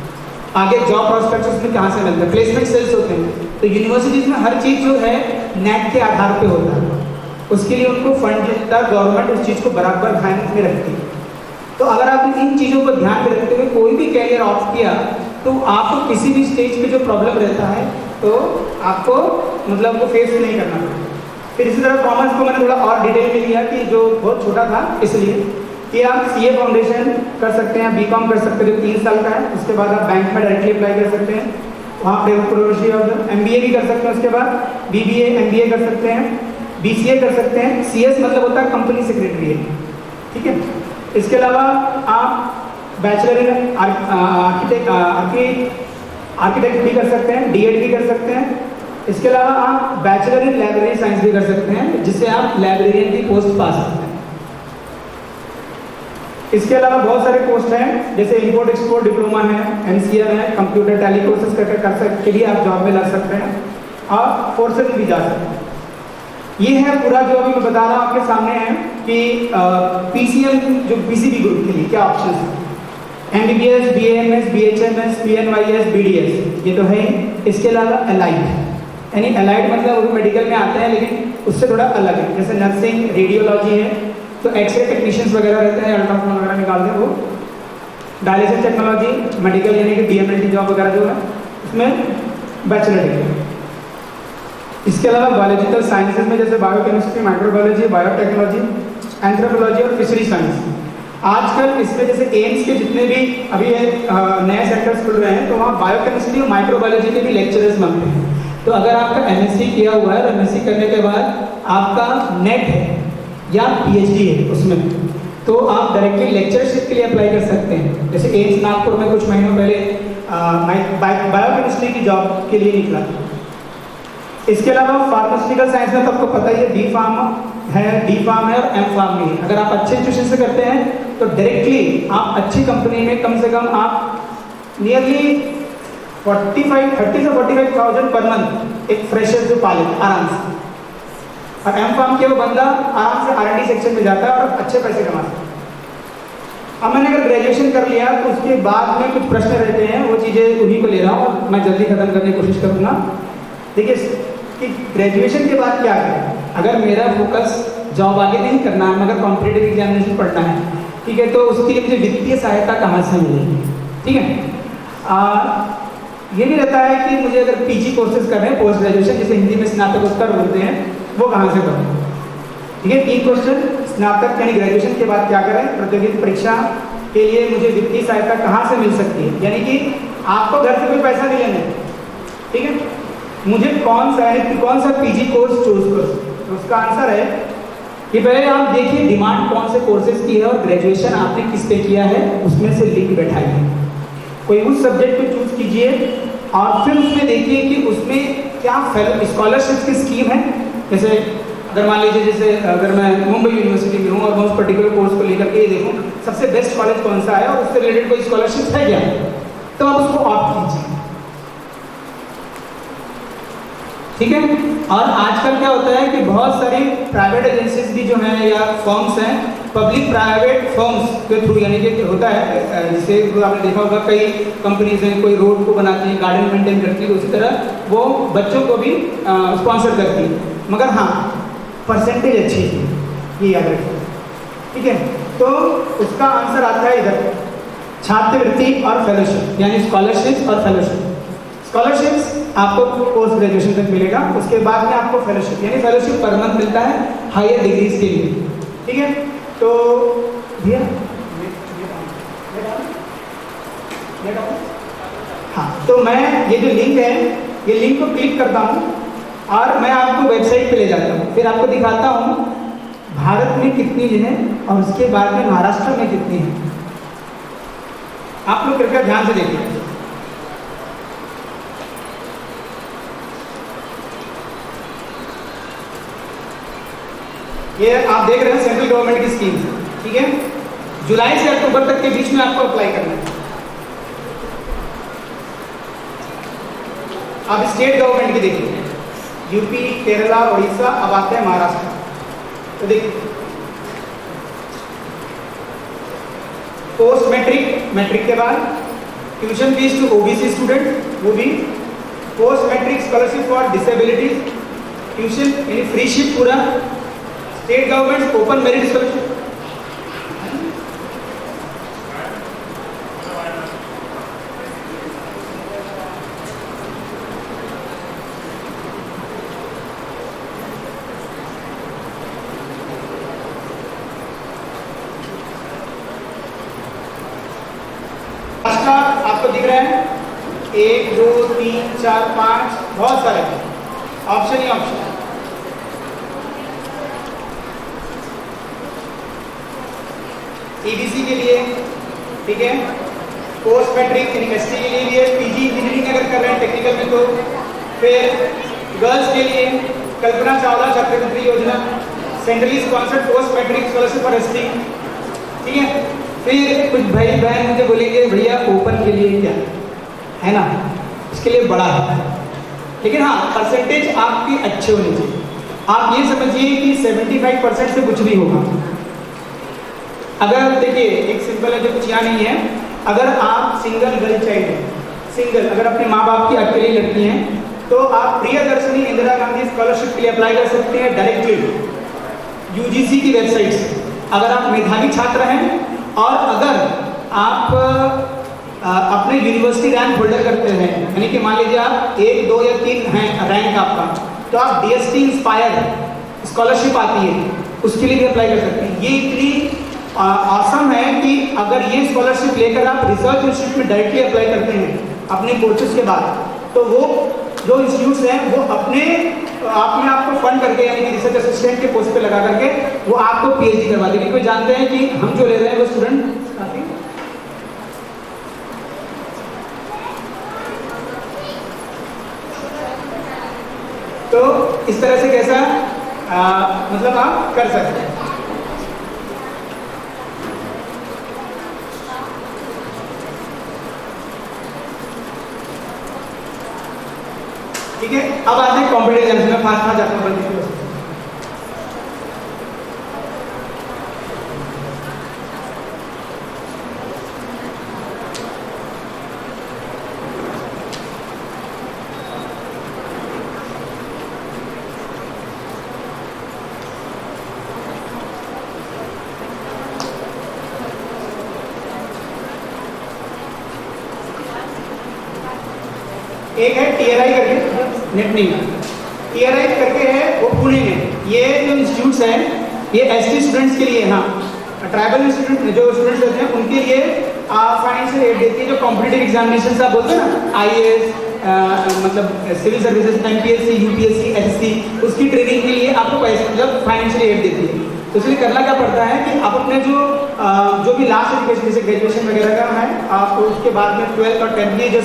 आगे जॉब प्रोस्पेक्ट्स उसमें कहाँ से मिलता है, प्लेसमेंट सेल्स होते हैं। तो यूनिवर्सिटीज़ में हर चीज़ जो है नेट के आधार पे होता है, उसके लिए उनको फंड मिलता है, गवर्नमेंट उस चीज़ को बराबर ध्यान में रखती है। तो अगर आपने इन चीज़ों को ध्यान में रखते हुए कोई भी कैरियर ऑप्ट किया तो आपको किसी भी स्टेज पे जो प्रॉब्लम रहता है तो आपको मतलब वो फेस नहीं करना पड़ेगा। फिर इसी तरह कॉमर्स को मैंने थोड़ा और डिटेल में लिया कि जो बहुत छोटा था, इसलिए कि आप सीए फाउंडेशन कर सकते हैं, बीकॉम कर सकते हैं जो 3 साल का है, उसके बाद आप बैंक में डायरेक्टली अप्लाई कर सकते हैं, वहाँ पे प्रोफेशनल ऑफ एमबीए भी कर सकते हैं, उसके बाद बीबीए एमबीए कर सकते हैं, बीसीए कर सकते हैं। सीएस मतलब होता है कंपनी सेक्रेटरी, ठीक है। इसके अलावा आप बैचलर इन आर्किटेक्ट भी कर सकते हैं, डीएड भी कर सकते हैं। इसके अलावा आप बैचलर इन लाइब्रेरी साइंस भी कर सकते हैं, जिससे आप लाइब्रेरियन की पोस्ट पा सकते हैं। इसके अलावा बहुत सारे पोस्ट हैं, जैसे इंपोर्ट एक्सपोर्ट डिप्लोमा है, एमसीएम है, कंप्यूटर टैली कोर्सेज करके भी आप जॉब में लग सकते हैं और फोर्सेज भी जा सकते हैं। ये है पूरा जो अभी मैं बता रहा हूँ आपके सामने है कि पीसीएम जो पीसीबी ग्रुप के लिए क्या ऑप्शन है, एमबीबीएस, बीएएमएस, बीएचएमएस, पीएनवाईएस, बीडीएस, ये तो है। इसके अलावा एलाइड, यानी एलाइड मतलब वो मेडिकल में आते हैं लेकिन उससे थोड़ा अलग है, जैसे नर्सिंग, रेडियोलॉजी है, तो एक्सरे टेक्नीशियंस वगैरह रहते हैं, अल्ट्रासाउंड वगैरह निकालते हैं वो, डायलिसिस टेक्नोलॉजी, मेडिकल यानी कि डीएमएलटी जॉब वगैरह जो है उसमें बैचलर डिग्री। इसके अलावा बायोलॉजिकल साइंसेज में जैसे बायोकेमिस्ट्री, माइक्रोबायोलॉजी, बायोटेक्नोलॉजी, एंथ्रोपोलॉजी और फिशरी साइंस। आजकल इसमें जैसे एम्स के जितने भी अभी नए सेंटर्स खुल रहे हैं तो वहाँ बायोकेमिस्ट्री और माइक्रोबायोलॉजी के भी लेक्चरर्स बनते हैं। तो अगर आपका एमएससी किया हुआ है तो एमएससी करने के बाद आपका नेट है या पीएचडी है उसमें, तो आप डायरेक्टली लेक्चरशिप के लिए अप्लाई कर सकते हैं। जैसे एम्स नागपुर में कुछ महीनों पहले बायोकेमिस्ट्री की जॉब के लिए निकला। इसके अलावा फार्मास्यूटिकल साइंस में तो आपको पता ही है, डी फार्म है और एम फार्म भी है। अगर आप अच्छे इंस्टीट्यूशन से करते हैं तो डायरेक्टली आप अच्छी कंपनी में कम से कम आप नियरली 30 से 45,000 पर मंथ एक फ्रेशर जो पाले आराम से, और एम फार्म के वो बंदा आराम से R&D सेक्शन में जाता है और अच्छे पैसे कमाता है। अब मैंने अगर ग्रेजुएशन कर लिया तो उसके बाद में कुछ प्रश्न रहते हैं, वो चीज़ें उन्हीं को ले रहा हूँ, मैं जल्दी खत्म करने की कोशिश करूँगा। देखिए कि ग्रेजुएशन के बाद क्या करें। अगर मेरा फोकस जॉब आगे नहीं करना है मगर कॉम्पिटिटिव एग्जामिनेशन पढ़ना है, ठीक है, तो उसके लिए मुझे वित्तीय सहायता कहाँ से मिलेगी, ठीक है। ये भी रहता है कि मुझे अगर पीजी कोर्सेज कर रहे हैं, पोस्ट ग्रेजुएशन जिसे हिंदी में स्नातकोत्तर बोलते हैं, वो कहाँ से करूँ, ठीक है। 3 क्वेश्चन, स्नातक यानी ग्रेजुएशन के बाद क्या करें, प्रतियोगिता परीक्षा के लिए मुझे वित्तीय सहायता कहाँ से मिल सकती है, यानी कि आपको घर से कोई पैसा नहीं लेना है, ठीक है। मुझे कौन सा पीजी कोर्स चूज करूँ, तो उसका आंसर है कि पहले आप देखिए डिमांड कौन से कोर्सेज की है और ग्रेजुएशन आपने किस पे किया है, उसमें से लिंक बैठाइए, कोई उस सब्जेक्ट को चूज कीजिए और फिर उसमें देखिए कि उसमें क्या स्कॉलरशिप की स्कीम है। जैसे अगर मान लीजिए जैसे अगर मैं मुंबई यूनिवर्सिटी में हूँ और मैं उस पर्टिकुलर कोर्स को लेकर के देखूँ सबसे बेस्ट कॉलेज कौन सा है और उससे रिलेटेड कोई स्कॉलरशिप है क्या, तो आप उसको ऑप्ट कीजिए, ठीक है। और आजकल क्या होता है कि बहुत सारी प्राइवेट एजेंसीज भी जो हैं या फर्म्स हैं, पब्लिक प्राइवेट फर्म्स के थ्रू, यानी कि होता है जैसे आपने देखा होगा कई कंपनीज हैं, कोई रोड को बनाती हैं, गार्डन मेंटेन करती है, तो उसी तरह वो बच्चों को भी स्पॉन्सर करती है, मगर हाँ परसेंटेज अच्छी है, ये याद रखिए, ठीक है। तो उसका आंसर आता है इधर, छात्रवृत्ति और फेलोशिप, यानी स्कॉलरशिप और फेलोशिप। स्कॉलरशिप्स आपको पोस्ट ग्रेजुएशन तक मिलेगा, उसके बाद में आपको फेलोशिप यानी फेलोशिप पर मंथ मिलता है हायर डिग्रीज के लिए, ठीक है। तो भैया हाँ, तो मैं ये जो लिंक है ये लिंक को क्लिक करता हूँ और मैं आपको वेबसाइट पे ले जाता हूँ, फिर आपको दिखाता हूँ भारत में कितनी हैं और उसके बाद में महाराष्ट्र में कितनी हैं। आप लोग कृपया ध्यान से देखिए। ये आप देख रहे हैं सेंट्रल गवर्नमेंट की स्कीम, ठीक है। जुलाई से अक्टूबर तक के बीच में आपको अप्लाई करना है। आप स्टेट गवर्नमेंट की देखिए, यूपी, केरला, उड़ीसा, अब आते हैं महाराष्ट्र। तो देखिए पोस्ट मैट्रिक, मैट्रिक के बाद tuition fees to OBC student, वो भी post matric scholarship for disabilities, tuition यानी फ्री शिप पूरा, state government open merit scholarship. आपको दिख रहा है 1 2 3 4 5 बहुत सारे ऑप्शन ही ऑप्शन। ईबीसी के लिए, ठीक है, पोस्ट मैट्रिक यूनिवर्सिटी के लिए भी है, पीजी इंजीनियरिंग अगर कर रहे हैं टेक्निकल में तो, फिर गर्ल्स के लिए कल्पना चावला छात्रवृत्ति योजना, centrally sponsored post matric scholarship for ST, ठीक है। फिर कुछ भाई बहन मुझे बोलेंगे भैया ओपन के लिए क्या है ना, इसके लिए बड़ा है, लेकिन हाँ परसेंटेज आपकी अच्छे होने चाहिए। आप ये समझिए कि 75% से कुछ भी होगा। अगर देखिए एक सिंपल है जो कुछ यहाँ नहीं है, अगर आप सिंगल गर्ल चाइल्ड हैं, सिंगल अगर अपने माँ बाप की अकेली लड़की हैं तो आप प्रियदर्शनी इंदिरा गांधी स्कॉलरशिप के लिए अप्लाई कर सकते हैं डायरेक्टली यूजीसी की वेबसाइट से, अगर आप मेधावी छात्र हैं और अगर आप अपने यूनिवर्सिटी रैंक होल्डर करते हैं, यानी कि मान लीजिए आप 1 2 या 3 हैं रैंक आपका, तो आप डीएसटी इंस्पायर स्कॉलरशिप आती है उसके लिए भी अप्लाई कर सकते हैं। ये इतनी ऑसम है कि अगर ये स्कॉलरशिप लेकर आप रिसर्च इंस्टीट्यूट में डायरेक्टली अप्लाई करते हैं अपने कोर्सेज के बाद, तो वो जो इंस्टीट्यूट्स हैं वो अपने आपको फंड करके यानी कि रिसर्च असिस्टेंट के पोस्ट पे लगा करके वो आपको पीएचडी करवा देंगे, क्योंकि जानते हैं कि हम जो ले रहे हैं वो स्टूडेंट काफी तो इस तरह से कैसा मतलब आप कर सकते हैं। ठीक है, अब आते हैं कॉम्पिटेटिव एग्जामिनेशन में फास्ट जाता हूं बंदी की। एक है टीआरआई करके, नेट नहीं टीआरआई करके है वो पुणे में। ये जो इंस्टीट्यूट्स हैं ये एसटी स्टूडेंट्स के लिए, हाँ ट्राइबल इंस्टीट्यूट जो स्टूडेंट्स होते हैं उनके लिए फाइनेंशियल एड देती है। जो कॉम्पिटिटिव एग्जामिनेशन आप बोलते हैं ना, आईएएस मतलब civil services, MPSC, UPSC, SSC, उसकी ट्रेनिंग के लिए आपको पैसे मतलब फाइनेंशियल एड देती है। तो इसलिए करना क्या पड़ता है कि आप अपने जो भी लास्ट एजुकेशन जैसे ग्रेजुएशन वगैरह का है, आप उसके बाद में 12th और 10th की जो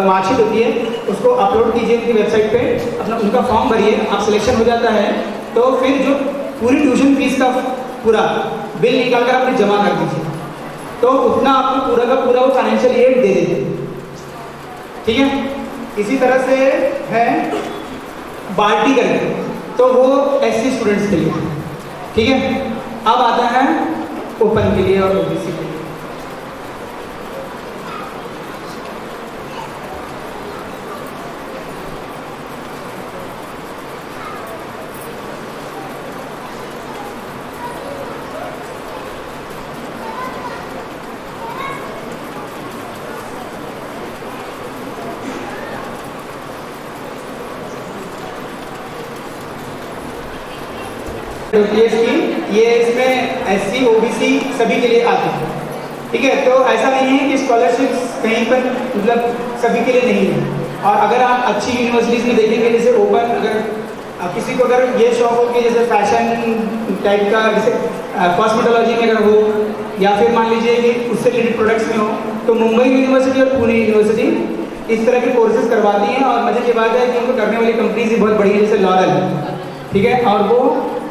मार्कशीट होती है उसको अपलोड कीजिए उनकी वेबसाइट पे, अपना उनका फॉर्म भरिए, आप सिलेक्शन हो जाता है तो फिर जो पूरी ट्यूशन फीस का पूरा बिल निकाल कर आपने जमा कर दीजिए, तो उतना आपको पूरा का पूरा वो फाइनेंशियल एड दे देते हैं। ठीक है, इसी तरह से है बाल्टी करके, तो वो एससी स्टूडेंट्स के लिए। ठीक है, अब आता है ओपन के लिए और ओबीसी के लिए। ये इसमें एससी ओबीसी सभी के लिए आती है। ठीक है, तो ऐसा नहीं है कि स्कॉलरशिप्स कहीं पर मतलब सभी के लिए नहीं है। और अगर आप अच्छी यूनिवर्सिटीज़ में देखेंगे, जैसे ओपन, अगर किसी को अगर ये शौक हो कि जैसे फैशन टाइप का, जैसे कॉस्मेटोलॉजी में अगर हो या फिर मान लीजिए कि उससे रिलेटेड प्रोडक्ट्स में हो, तो मुंबई यूनिवर्सिटी और पुणे यूनिवर्सिटी इस तरह के कोर्सेज करवाती हैं। और मजे की बात है कि उनको करने वाली कंपनीज भी बहुत बड़ी है, जैसे लॉरल। ठीक है, और वो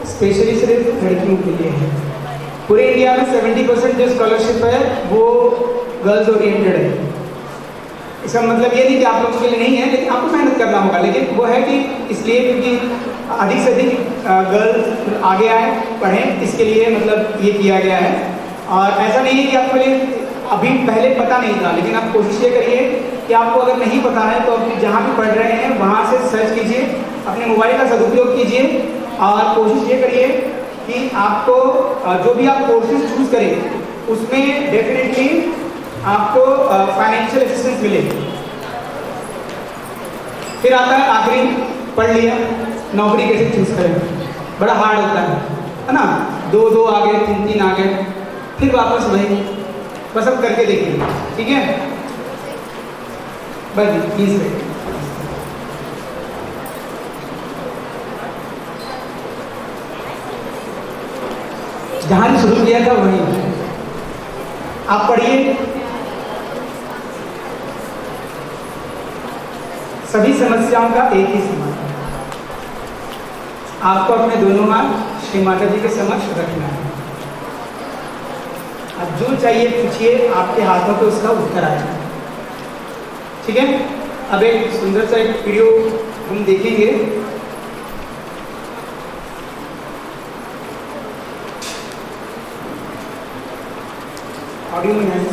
स्पेशली सिर्फ लड़कियों के लिए है। पूरे इंडिया में 70% जो स्कॉलरशिप है वो गर्ल्स ओरिएंटेड है। इसका मतलब ये नहीं कि आप लोगों के लिए नहीं है, लेकिन आपको मेहनत करना होगा। लेकिन वो है कि इसलिए क्योंकि अधिक से अधिक गर्ल्स आगे आए, पढ़ें, इसके लिए मतलब ये किया गया है। और ऐसा नहीं है कि आपके लिए अभी पहले पता नहीं था, लेकिन आप कोशिश ये करिए कि आपको अगर नहीं पता है तो आप जहाँ भी पढ़ रहे हैं वहाँ से सर्च कीजिए, अपने मोबाइल का सदुपयोग कीजिए और कोशिश ये करिए कि आपको जो भी आप कोर्सेज चूज करें उसमें डेफिनेटली आपको फाइनेंशियल असिस्टेंस मिले। फिर आता है आखिरी, पढ़ लिया, नौकरी कैसे चूज करें, बड़ा हार्ड होता है ना, 2 आ गए, 3 आ गए, फिर वापस वही, बस अब करके देखिए, ठीक है। बस 20 मिनट। जहाँ शुरू किया था वही आप पढ़िए। सभी समस्याओं का एक ही समाधान, आपको अपने दोनों हाथ श्री माता जी के समक्ष रखना है। अब जो चाहिए पूछिए, आपके हाथों पे उसका उत्तर आएगा, ठीक है। अब एक सुंदर सा एक वीडियो हम देखेंगे। ऑडियो में है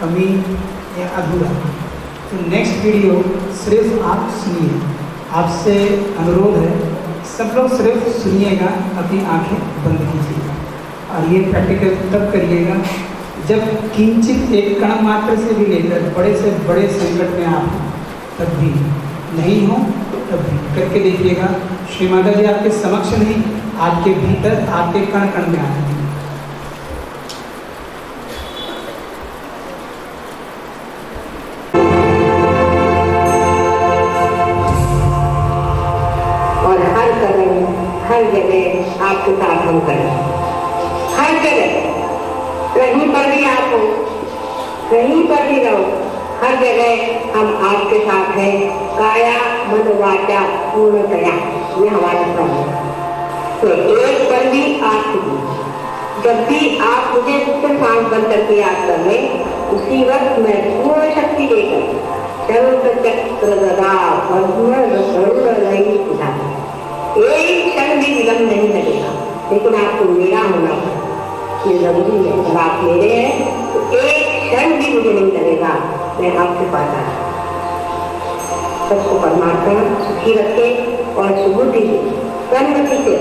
कमी या अधूरा। तो नेक्स्ट वीडियो सिर्फ आप सुनिए, आपसे अनुरोध है सब लोग सिर्फ सुनिएगा, अपनी आंखें बंद कीजिएगा और ये प्रैक्टिकल तब करिएगा जब किंचित एक कण मात्र से भी लेकर बड़े से बड़े संकट में आप हो, तब भी नहीं हो तब भी करके देखिएगा। श्री माता जी आपके समक्ष नहीं, आपके भीतर, आपके कण कण में आएंगे। और हर कदम हर जगह आपके साथ हम करें, हर जगह, कहीं पर भी आप हो, कहीं पर भी रहो, हर जगह हम आपके साथ हैं। काया मन वाचा पूर्णतया, ये हमारा क्रम है। तो एक पल भी आप जब भी आप मुझे सिर्फ आंख बंद करके याद कर ले, उसी वक्त मैं पूर्ण शक्ति लेकर सर्व चक्र गदा पद्म गरुड़ रही उठा, एक क्षण भी विलम्ब नहीं लगेगा। लेकिन आपको मेरा होना ये जरूरी है। अगर आप मेरे हैं तो एक क्षण भी मुझे नहीं लगेगा, मैं आपके पास आ। सबको परमात्मा सुखी रखे और सुबुद्धि दे, सन्मति से